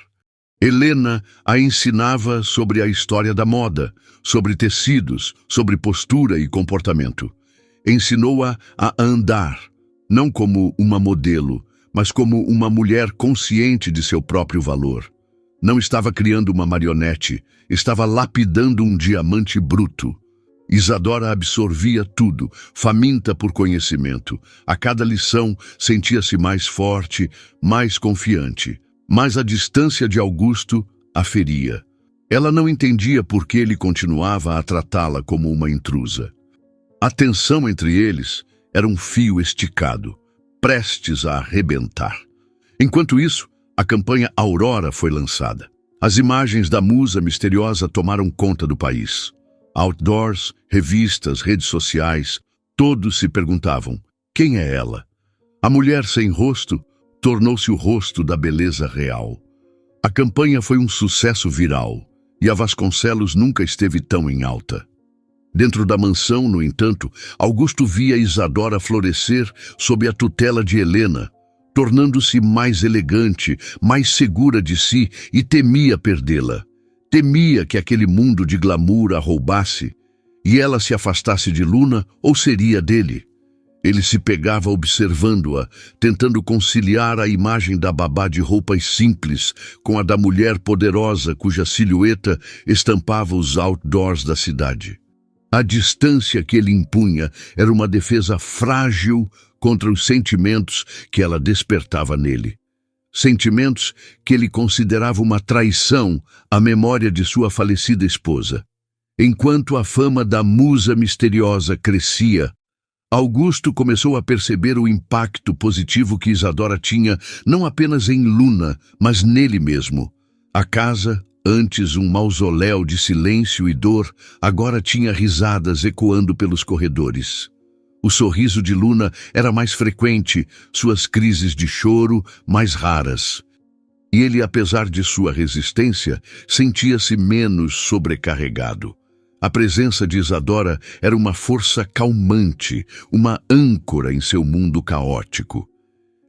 Helena a ensinava sobre a história da moda, sobre tecidos, sobre postura e comportamento. Ensinou-a a andar, não como uma modelo, mas como uma mulher consciente de seu próprio valor. Não estava criando uma marionete, estava lapidando um diamante bruto. Isadora absorvia tudo, faminta por conhecimento. A cada lição sentia-se mais forte, mais confiante. Mas a distância de Augusto a feria. Ela não entendia por que ele continuava a tratá-la como uma intrusa. A tensão entre eles era um fio esticado, prestes a arrebentar. Enquanto isso, a campanha Aurora foi lançada. As imagens da musa misteriosa tomaram conta do país. Outdoors, revistas, redes sociais, todos se perguntavam, quem é ela? A mulher sem rosto tornou-se o rosto da beleza real. A campanha foi um sucesso viral, e a Vasconcelos nunca esteve tão em alta. Dentro da mansão, no entanto, Augusto via Isadora florescer sob a tutela de Helena, tornando-se mais elegante, mais segura de si e temia perdê-la. Temia que aquele mundo de glamour a roubasse e ela se afastasse de Luna ou seria dele. Ele se pegava observando-a, tentando conciliar a imagem da babá de roupas simples com a da mulher poderosa cuja silhueta estampava os outdoors da cidade. A distância que ele impunha era uma defesa frágil contra os sentimentos que ela despertava nele. Sentimentos que ele considerava uma traição à memória de sua falecida esposa. Enquanto a fama da musa misteriosa crescia, Augusto começou a perceber o impacto positivo que Isadora tinha não apenas em Luna, mas nele mesmo. A casa, antes um mausoléu de silêncio e dor, agora tinha risadas ecoando pelos corredores. O sorriso de Luna era mais frequente, suas crises de choro mais raras. E ele, apesar de sua resistência, sentia-se menos sobrecarregado. A presença de Isadora era uma força calmante, uma âncora em seu mundo caótico.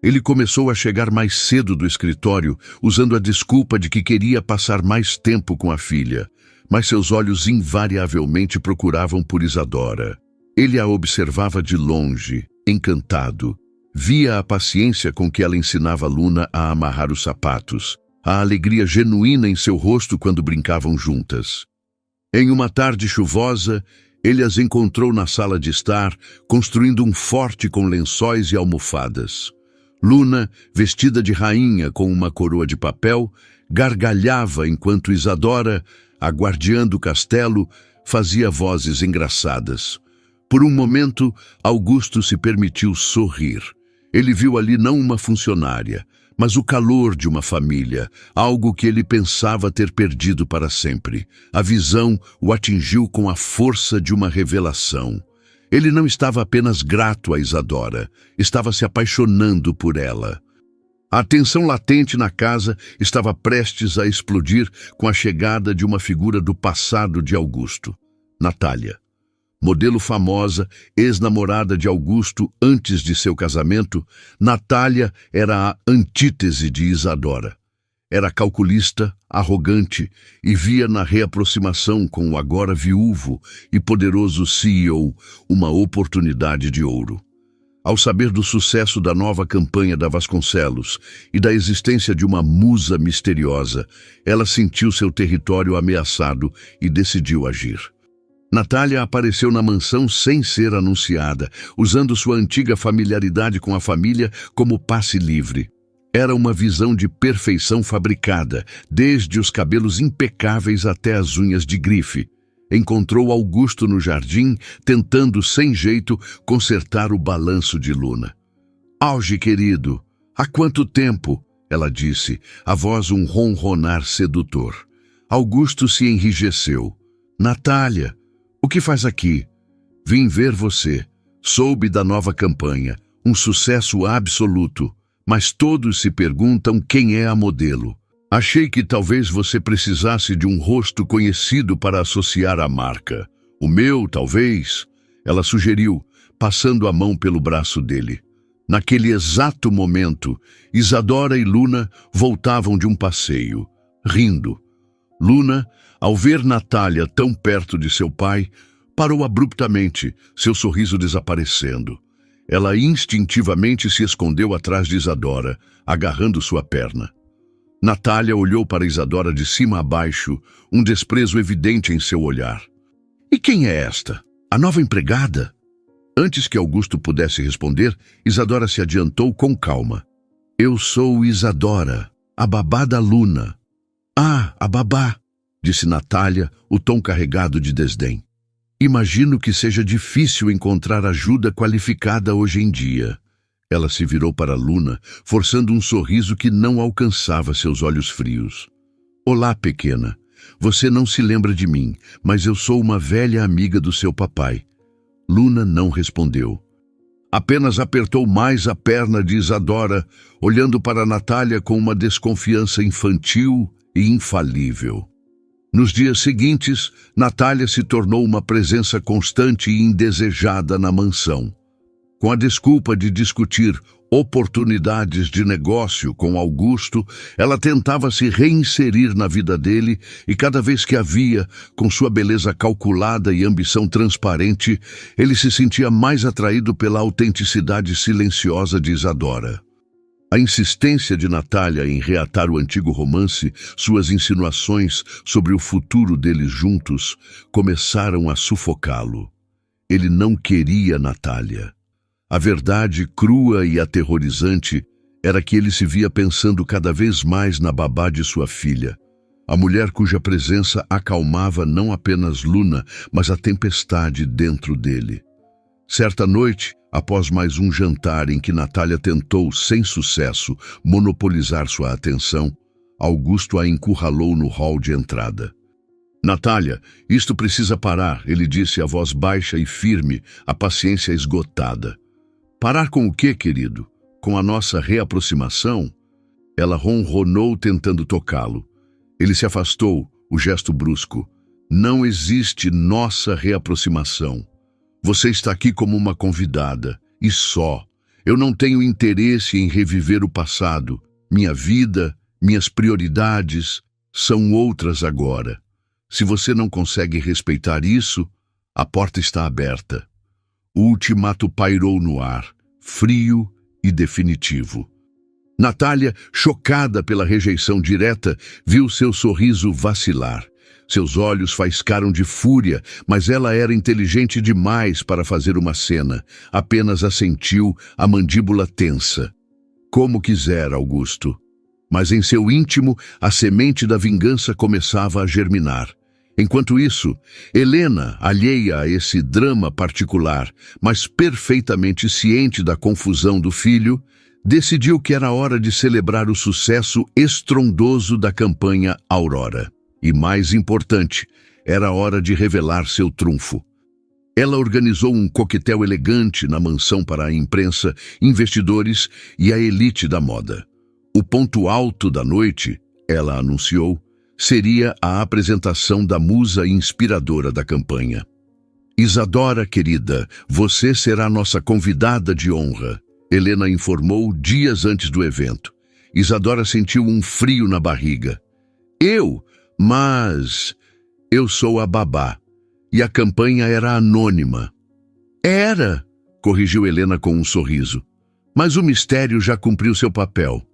Ele começou a chegar mais cedo do escritório, usando a desculpa de que queria passar mais tempo com a filha, mas seus olhos invariavelmente procuravam por Isadora. Ele a observava de longe, encantado. Via a paciência com que ela ensinava Luna a amarrar os sapatos, a alegria genuína em seu rosto quando brincavam juntas. Em uma tarde chuvosa, ele as encontrou na sala de estar, construindo um forte com lençóis e almofadas. Luna, vestida de rainha com uma coroa de papel, gargalhava enquanto Isadora, a guardiã do castelo, fazia vozes engraçadas. Por um momento, Augusto se permitiu sorrir. Ele viu ali não uma funcionária, mas o calor de uma família, algo que ele pensava ter perdido para sempre. A visão o atingiu com a força de uma revelação. Ele não estava apenas grato a Isadora, estava se apaixonando por ela. A tensão latente na casa estava prestes a explodir com a chegada de uma figura do passado de Augusto, Natália. Modelo famosa, ex-namorada de Augusto antes de seu casamento, Natália era a antítese de Isadora. Era calculista, arrogante e via na reaproximação com o agora viúvo e poderoso CEO uma oportunidade de ouro. Ao saber do sucesso da nova campanha da Vasconcelos e da existência de uma musa misteriosa, ela sentiu seu território ameaçado e decidiu agir. Natália apareceu na mansão sem ser anunciada, usando sua antiga familiaridade com a família como passe livre. Era uma visão de perfeição fabricada, desde os cabelos impecáveis até as unhas de grife. Encontrou Augusto no jardim, tentando, sem jeito, consertar o balanço de Luna. "Auge, querido! Há quanto tempo?" ela disse, a voz um ronronar sedutor. Augusto se enrijeceu. "Natália, o que faz aqui?" "Vim ver você. Soube da nova campanha. Um sucesso absoluto. Mas todos se perguntam quem é a modelo. Achei que talvez você precisasse de um rosto conhecido para associar à marca. O meu, talvez?" ela sugeriu, passando a mão pelo braço dele. Naquele exato momento, Isadora e Luna voltavam de um passeio, rindo. Luna, ao ver Natália tão perto de seu pai, parou abruptamente, seu sorriso desaparecendo. Ela instintivamente se escondeu atrás de Isadora, agarrando sua perna. Natália olhou para Isadora de cima a baixo, um desprezo evidente em seu olhar. "E quem é esta? A nova empregada?" Antes que Augusto pudesse responder, Isadora se adiantou com calma. "Eu sou Isadora, a babá da Luna." "Ah, a babá", disse Natália, o tom carregado de desdém. "Imagino que seja difícil encontrar ajuda qualificada hoje em dia." Ela se virou para Luna, forçando um sorriso que não alcançava seus olhos frios. "Olá, pequena. Você não se lembra de mim, mas eu sou uma velha amiga do seu papai." Luna não respondeu. Apenas apertou mais a perna de Isadora, olhando para Natália com uma desconfiança infantil e infalível. Nos dias seguintes, Natália se tornou uma presença constante e indesejada na mansão. Com a desculpa de discutir oportunidades de negócio com Augusto, ela tentava se reinserir na vida dele e cada vez que a via, com sua beleza calculada e ambição transparente, ele se sentia mais atraído pela autenticidade silenciosa de Isadora. A insistência de Natália em reatar o antigo romance, suas insinuações sobre o futuro deles juntos, começaram a sufocá-lo. Ele não queria Natália. A verdade crua e aterrorizante era que ele se via pensando cada vez mais na babá de sua filha, a mulher cuja presença acalmava não apenas Luna, mas a tempestade dentro dele. Certa noite, após mais um jantar em que Natália tentou, sem sucesso, monopolizar sua atenção, Augusto a encurralou no hall de entrada. Natália, isto precisa parar, ele disse a voz baixa e firme, a paciência esgotada. Parar com o quê, querido? Com a nossa reaproximação? Ela ronronou tentando tocá-lo. Ele se afastou, o gesto brusco. Não existe nossa reaproximação. Você está aqui como uma convidada, e só. Eu não tenho interesse em reviver o passado. Minha vida, minhas prioridades são outras agora. Se você não consegue respeitar isso, a porta está aberta. O ultimato pairou no ar, frio e definitivo. Natália, chocada pela rejeição direta, viu seu sorriso vacilar. Seus olhos faiscaram de fúria, mas ela era inteligente demais para fazer uma cena. Apenas assentiu, a mandíbula tensa. Como quiser, Augusto. Mas em seu íntimo, a semente da vingança começava a germinar. Enquanto isso, Helena, alheia a esse drama particular, mas perfeitamente ciente da confusão do filho, decidiu que era hora de celebrar o sucesso estrondoso da campanha Aurora. E mais importante, era hora de revelar seu trunfo. Ela organizou um coquetel elegante na mansão para a imprensa, investidores e a elite da moda. O ponto alto da noite, ela anunciou, seria a apresentação da musa inspiradora da campanha. Isadora, querida, você será nossa convidada de honra, Helena informou dias antes do evento. Isadora sentiu um frio na barriga. Mas eu sou a babá, e a campanha era anônima. Era, corrigiu Helena com um sorriso, mas o mistério já cumpriu seu papel.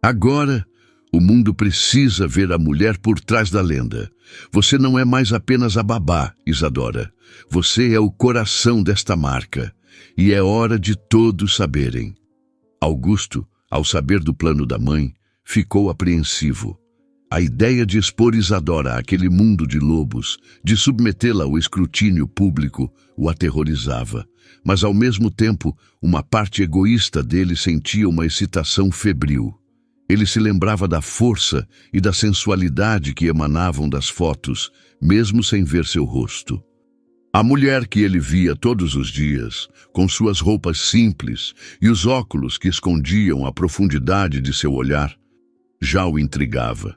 Agora, o mundo precisa ver a mulher por trás da lenda. Você não é mais apenas a babá, Isadora. Você é o coração desta marca, e é hora de todos saberem. Augusto, ao saber do plano da mãe, ficou apreensivo. A ideia de expor Isadora àquele mundo de lobos, de submetê-la ao escrutínio público, o aterrorizava. Mas, ao mesmo tempo, uma parte egoísta dele sentia uma excitação febril. Ele se lembrava da força e da sensualidade que emanavam das fotos, mesmo sem ver seu rosto. A mulher que ele via todos os dias, com suas roupas simples e os óculos que escondiam a profundidade de seu olhar, já o intrigava.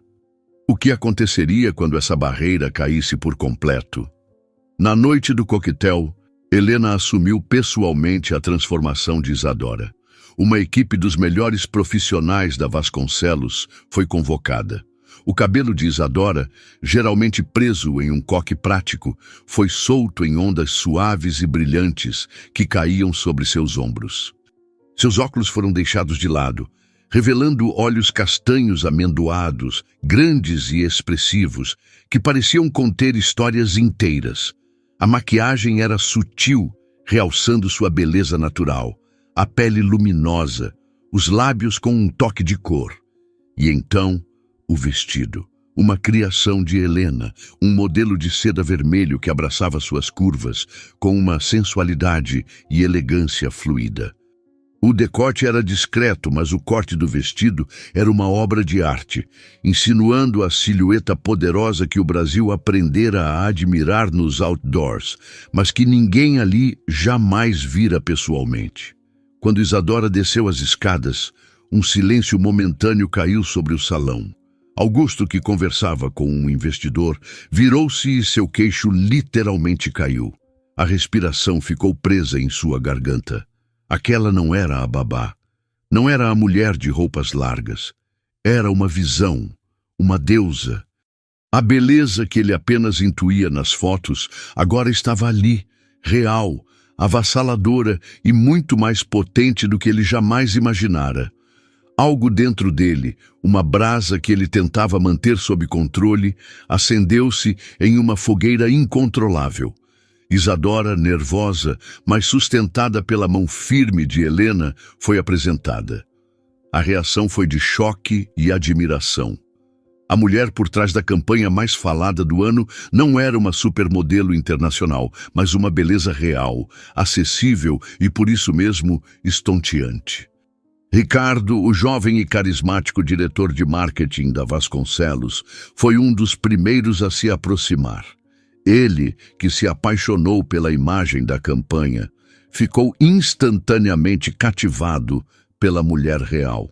O que aconteceria quando essa barreira caísse por completo? Na noite do coquetel, Helena assumiu pessoalmente a transformação de Isadora. Uma equipe dos melhores profissionais da Vasconcelos foi convocada. O cabelo de Isadora, geralmente preso em um coque prático, foi solto em ondas suaves e brilhantes que caíam sobre seus ombros. Seus óculos foram deixados de lado, revelando olhos castanhos amendoados, grandes e expressivos, que pareciam conter histórias inteiras. A maquiagem era sutil, realçando sua beleza natural, a pele luminosa, os lábios com um toque de cor. E então, o vestido, uma criação de Helena, um modelo de seda vermelho que abraçava suas curvas com uma sensualidade e elegância fluida. O decote era discreto, mas o corte do vestido era uma obra de arte, insinuando a silhueta poderosa que o Brasil aprendera a admirar nos outdoors, mas que ninguém ali jamais vira pessoalmente. Quando Isadora desceu as escadas, um silêncio momentâneo caiu sobre o salão. Augusto, que conversava com um investidor, virou-se e seu queixo literalmente caiu. A respiração ficou presa em sua garganta. Aquela não era a babá. Não era a mulher de roupas largas. Era uma visão, uma deusa. A beleza que ele apenas intuía nas fotos agora estava ali, real, avassaladora e muito mais potente do que ele jamais imaginara. Algo dentro dele, uma brasa que ele tentava manter sob controle, acendeu-se em uma fogueira incontrolável. Isadora, nervosa, mas sustentada pela mão firme de Helena, foi apresentada. A reação foi de choque e admiração. A mulher por trás da campanha mais falada do ano não era uma supermodelo internacional, mas uma beleza real, acessível e por isso mesmo estonteante. Ricardo, o jovem e carismático diretor de marketing da Vasconcelos, foi um dos primeiros a se aproximar. Ele, que se apaixonou pela imagem da campanha, ficou instantaneamente cativado pela mulher real.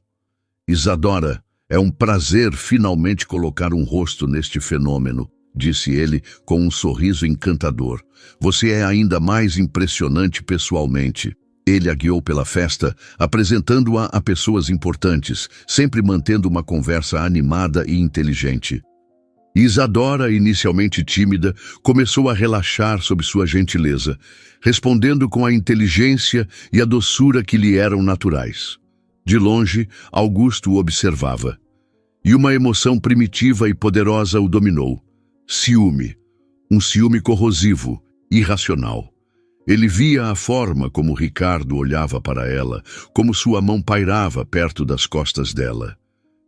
Isadora, é um prazer finalmente colocar um rosto neste fenômeno, disse ele com um sorriso encantador. Você é ainda mais impressionante pessoalmente. Ele a guiou pela festa, apresentando-a a pessoas importantes, sempre mantendo uma conversa animada e inteligente. Isadora, inicialmente tímida, começou a relaxar sob sua gentileza, respondendo com a inteligência e a doçura que lhe eram naturais. De longe, Augusto o observava. E uma emoção primitiva e poderosa o dominou. Ciúme. Um ciúme corrosivo, irracional. Ele via a forma como Ricardo olhava para ela, como sua mão pairava perto das costas dela.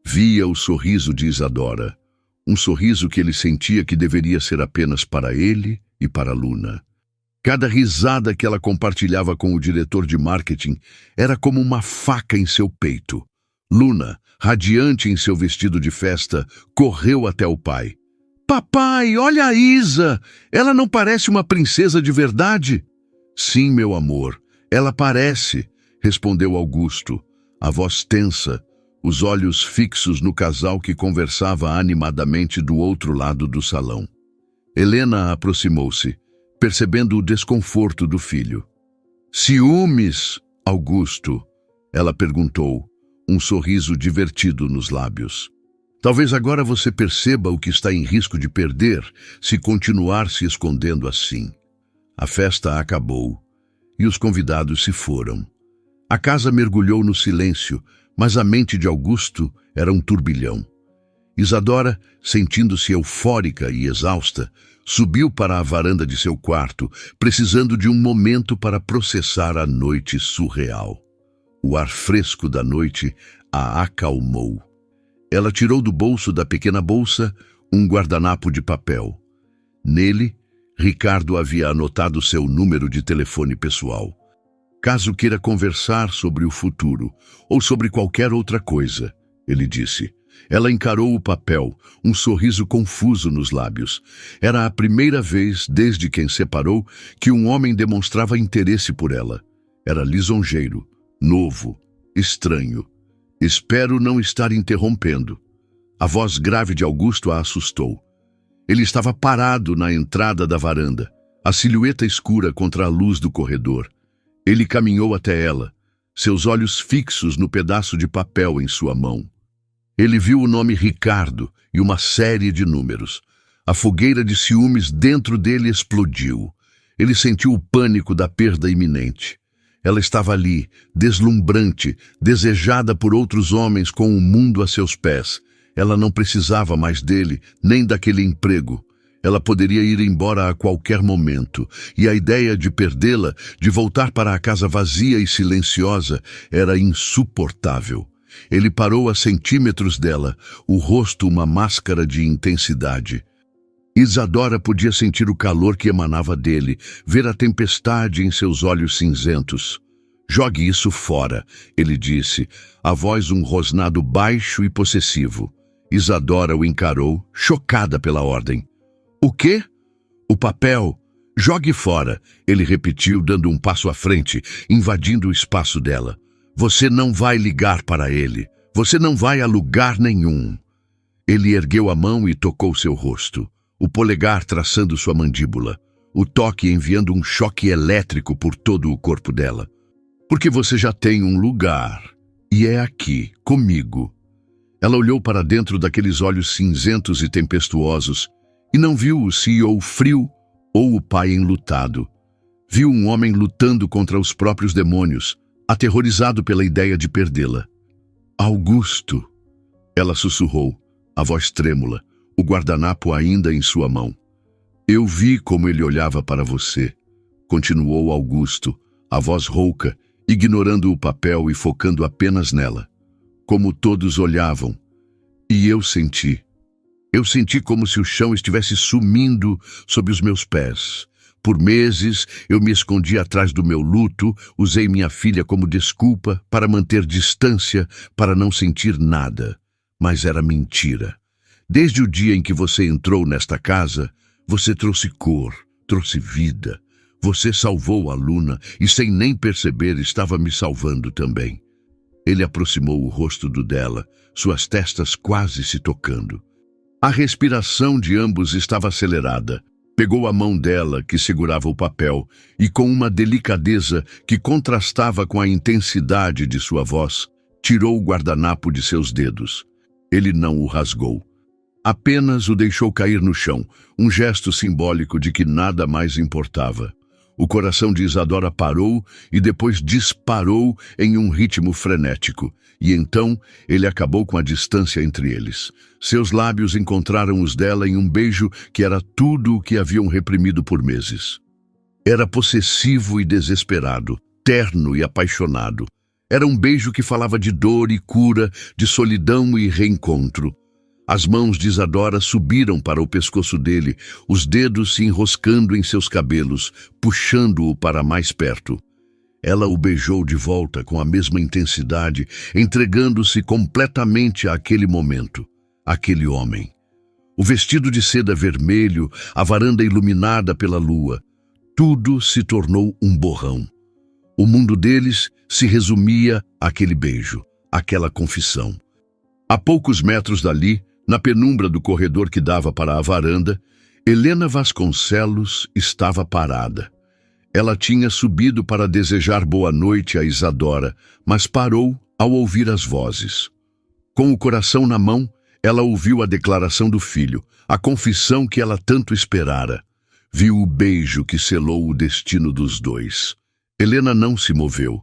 Via o sorriso de Isadora. Um sorriso que ele sentia que deveria ser apenas para ele e para Luna. Cada risada que ela compartilhava com o diretor de marketing era como uma faca em seu peito. Luna, radiante em seu vestido de festa, correu até o pai. Papai, olha a Isa! Ela não parece uma princesa de verdade? Sim, meu amor, ela parece, respondeu Augusto, a voz tensa, os olhos fixos no casal que conversava animadamente do outro lado do salão. Helena aproximou-se, percebendo o desconforto do filho. Ciúmes, Augusto? Ela perguntou, um sorriso divertido nos lábios. Talvez agora você perceba o que está em risco de perder se continuar se escondendo assim. A festa acabou e os convidados se foram. A casa mergulhou no silêncio, mas a mente de Augusto era um turbilhão. Isadora, sentindo-se eufórica e exausta, subiu para a varanda de seu quarto, precisando de um momento para processar a noite surreal. O ar fresco da noite a acalmou. Ela tirou do bolso da pequena bolsa um guardanapo de papel. Nele, Ricardo havia anotado seu número de telefone pessoal. Caso queira conversar sobre o futuro ou sobre qualquer outra coisa, ele disse. Ela encarou o papel, um sorriso confuso nos lábios. Era a primeira vez, desde que separou, que um homem demonstrava interesse por ela. Era lisonjeiro, novo, estranho. Espero não estar interrompendo. A voz grave de Augusto a assustou. Ele estava parado na entrada da varanda, a silhueta escura contra a luz do corredor. Ele caminhou até ela, seus olhos fixos no pedaço de papel em sua mão. Ele viu o nome Ricardo e uma série de números. A fogueira de ciúmes dentro dele explodiu. Ele sentiu o pânico da perda iminente. Ela estava ali, deslumbrante, desejada por outros homens com o mundo a seus pés. Ela não precisava mais dele, nem daquele emprego. Ela poderia ir embora a qualquer momento, e a ideia de perdê-la, de voltar para a casa vazia e silenciosa, era insuportável. Ele parou a centímetros dela, o rosto uma máscara de intensidade. Isadora podia sentir o calor que emanava dele, ver a tempestade em seus olhos cinzentos. Jogue isso fora, ele disse, a voz um rosnado baixo e possessivo. Isadora o encarou, chocada pela ordem. O quê? O papel. Jogue fora, ele repetiu, dando um passo à frente, invadindo o espaço dela. Você não vai ligar para ele. Você não vai a lugar nenhum. Ele ergueu a mão e tocou seu rosto, o polegar traçando sua mandíbula, o toque enviando um choque elétrico por todo o corpo dela. Porque você já tem um lugar, e é aqui, comigo. Ela olhou para dentro daqueles olhos cinzentos e tempestuosos e não viu o CEO frio ou o pai enlutado. Viu um homem lutando contra os próprios demônios, aterrorizado pela ideia de perdê-la. Augusto, ela sussurrou, a voz trêmula, o guardanapo ainda em sua mão. Eu vi como ele olhava para você. continuou Augusto, a voz rouca, ignorando o papel e focando apenas nela. Como todos olhavam. E eu senti. Eu senti como se o chão estivesse sumindo sob os meus pés. Por meses, eu me escondi atrás do meu luto, usei minha filha como desculpa para manter distância, para não sentir nada. Mas era mentira. Desde o dia em que você entrou nesta casa, você trouxe cor, trouxe vida. Você salvou a Luna e, sem nem perceber, estava me salvando também. Ele aproximou o rosto do dela, suas testas quase se tocando. A respiração de ambos estava acelerada. Pegou a mão dela, que segurava o papel, e com uma delicadeza que contrastava com a intensidade de sua voz, tirou o guardanapo de seus dedos. Ele não o rasgou. Apenas o deixou cair no chão, um gesto simbólico de que nada mais importava. O coração de Isadora parou e depois disparou em um ritmo frenético. E então ele acabou com a distância entre eles. Seus lábios encontraram os dela em um beijo que era tudo o que haviam reprimido por meses. Era possessivo e desesperado, terno e apaixonado. Era um beijo que falava de dor e cura, de solidão e reencontro. As mãos de Isadora subiram para o pescoço dele, os dedos se enroscando em seus cabelos, puxando-o para mais perto. Ela o beijou de volta com a mesma intensidade, entregando-se completamente àquele momento, àquele homem. O vestido de seda vermelho, a varanda iluminada pela lua, tudo se tornou um borrão. O mundo deles se resumia àquele beijo, àquela confissão. A poucos metros dali, na penumbra do corredor que dava para a varanda, Helena Vasconcelos estava parada. Ela tinha subido para desejar boa noite a Isadora, mas parou ao ouvir as vozes. Com o coração na mão, ela ouviu a declaração do filho, a confissão que ela tanto esperara. Viu o beijo que selou o destino dos dois. Helena não se moveu.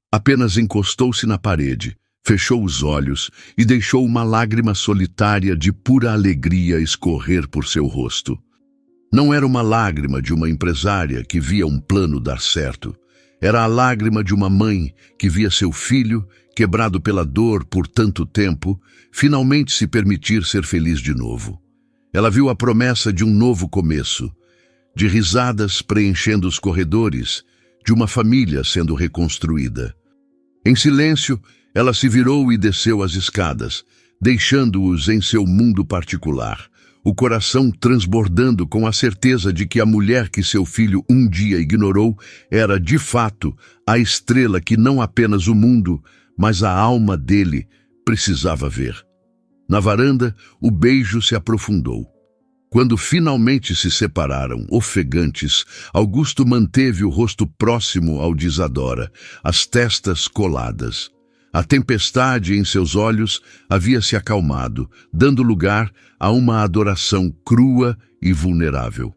Apenas encostou-se na parede, fechou os olhos e deixou uma lágrima solitária de pura alegria escorrer por seu rosto. Não era uma lágrima de uma empresária que via um plano dar certo. Era a lágrima de uma mãe que via seu filho, quebrado pela dor por tanto tempo, finalmente se permitir ser feliz de novo. Ela viu a promessa de um novo começo, de risadas preenchendo os corredores, de uma família sendo reconstruída. Em silêncio, ela se virou e desceu as escadas, deixando-os em seu mundo particular, o coração transbordando com a certeza de que a mulher que seu filho um dia ignorou era, de fato, a estrela que não apenas o mundo, mas a alma dele precisava ver. Na varanda, o beijo se aprofundou. Quando finalmente se separaram, ofegantes, Augusto manteve o rosto próximo ao de Isadora, as testas coladas. A tempestade em seus olhos havia se acalmado, dando lugar a uma adoração crua e vulnerável.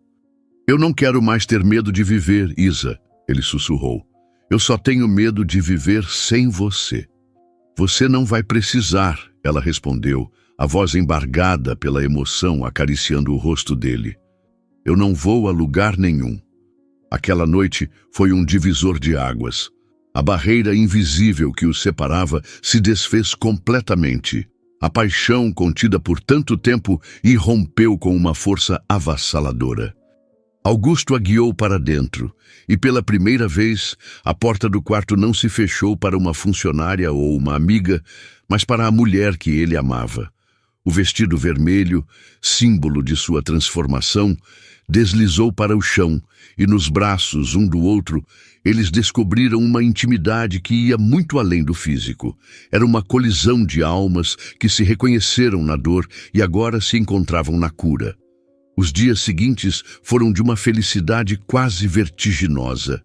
"Eu não quero mais ter medo de viver, Isa", ele sussurrou. "Eu só tenho medo de viver sem você." "Você não vai precisar", ela respondeu, a voz embargada pela emoção acariciando o rosto dele. "Eu não vou a lugar nenhum." Aquela noite foi um divisor de águas. A barreira invisível que os separava se desfez completamente. A paixão contida por tanto tempo irrompeu com uma força avassaladora. Augusto a guiou para dentro, e pela primeira vez, a porta do quarto não se fechou para uma funcionária ou uma amiga, mas para a mulher que ele amava. O vestido vermelho, símbolo de sua transformação, deslizou para o chão, e nos braços um do outro, eles descobriram uma intimidade que ia muito além do físico. Era uma colisão de almas que se reconheceram na dor e agora se encontravam na cura. Os dias seguintes foram de uma felicidade quase vertiginosa.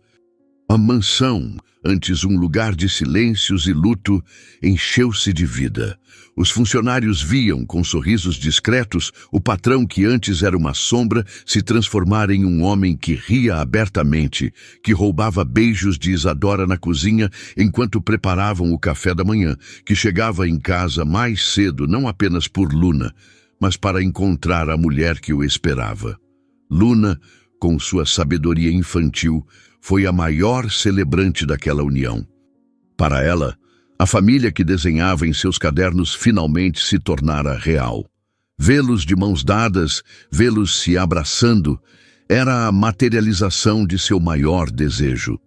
A mansão, antes um lugar de silêncios e luto, encheu-se de vida. Os funcionários viam, com sorrisos discretos, o patrão que antes era uma sombra se transformar em um homem que ria abertamente, que roubava beijos de Isadora na cozinha enquanto preparavam o café da manhã, que chegava em casa mais cedo não apenas por Luna, mas para encontrar a mulher que o esperava. Luna com sua sabedoria infantil, foi a maior celebrante daquela união. Para ela, a família que desenhava em seus cadernos finalmente se tornara real. Vê-los de mãos dadas, vê-los se abraçando, era a materialização de seu maior desejo.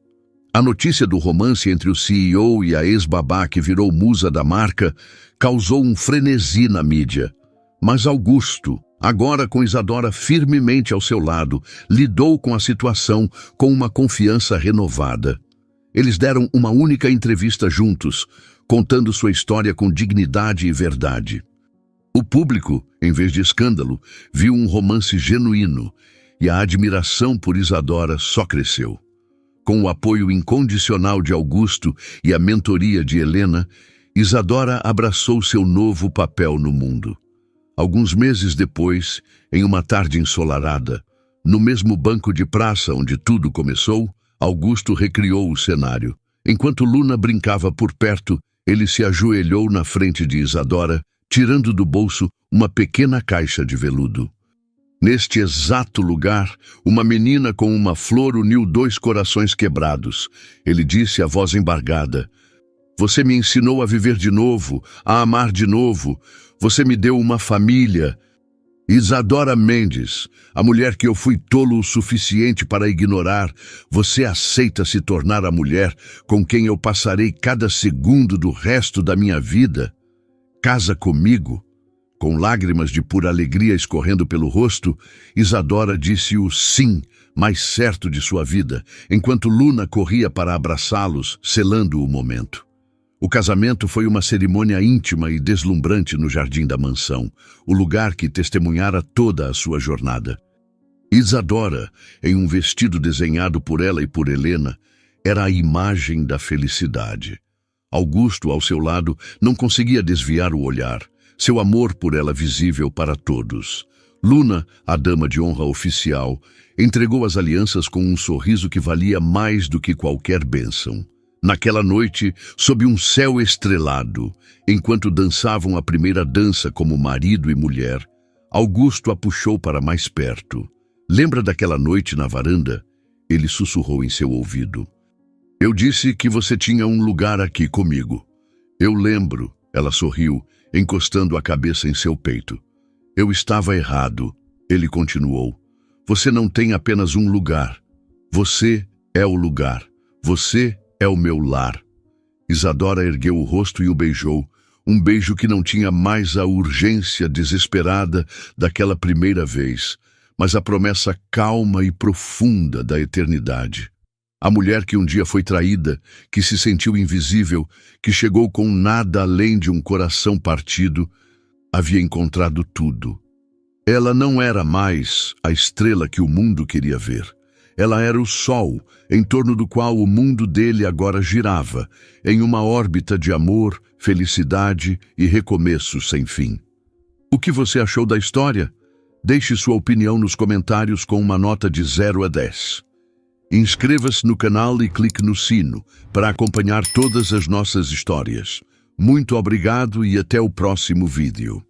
A notícia do romance entre o CEO e a ex-babá que virou musa da marca causou um frenesi na mídia. Mas Augusto, agora com Isadora firmemente ao seu lado, lidou com a situação com uma confiança renovada. Eles deram uma única entrevista juntos, contando sua história com dignidade e verdade. O público, em vez de escândalo, viu um romance genuíno e a admiração por Isadora só cresceu. Com o apoio incondicional de Augusto e a mentoria de Helena, Isadora abraçou seu novo papel no mundo. Alguns meses depois, em uma tarde ensolarada, no mesmo banco de praça onde tudo começou, Augusto recriou o cenário. Enquanto Luna brincava por perto, ele se ajoelhou na frente de Isadora, tirando do bolso uma pequena caixa de veludo. Neste exato lugar, uma menina com uma flor uniu dois corações quebrados. Ele disse, a voz embargada: "Você me ensinou a viver de novo, a amar de novo. Você me deu uma família." Isadora Mendes, a mulher que eu fui tolo o suficiente para ignorar, você aceita se tornar a mulher com quem eu passarei cada segundo do resto da minha vida? Casa comigo? Com lágrimas de pura alegria escorrendo pelo rosto, Isadora disse o sim mais certo de sua vida, enquanto Luna corria para abraçá-los, selando o momento. O casamento foi uma cerimônia íntima e deslumbrante no jardim da mansão, o lugar que testemunhara toda a sua jornada. Isadora, em um vestido desenhado por ela e por Helena, era a imagem da felicidade. Augusto, ao seu lado, não conseguia desviar o olhar, seu amor por ela visível para todos. Luna, a dama de honra oficial, entregou as alianças com um sorriso que valia mais do que qualquer bênção. Naquela noite, sob um céu estrelado, enquanto dançavam a primeira dança como marido e mulher, Augusto a puxou para mais perto. "Lembra daquela noite na varanda?" Ele sussurrou em seu ouvido. "Eu disse que você tinha um lugar aqui comigo." "Eu lembro," ela sorriu, encostando a cabeça em seu peito. "Eu estava errado," ele continuou. "Você não tem apenas um lugar. Você é o lugar. Você é o meu lar." Isadora ergueu o rosto e o beijou, um beijo que não tinha mais a urgência desesperada daquela primeira vez, mas a promessa calma e profunda da eternidade. A mulher que um dia foi traída, que se sentiu invisível, que chegou com nada além de um coração partido, havia encontrado tudo. Ela não era mais a estrela que o mundo queria ver. Ela era o sol, em torno do qual o mundo dele agora girava, em uma órbita de amor, felicidade e recomeço sem fim. O que você achou da história? Deixe sua opinião nos comentários com uma nota de 0 a 10. Inscreva-se no canal e clique no sino para acompanhar todas as nossas histórias. Muito obrigado e até o próximo vídeo.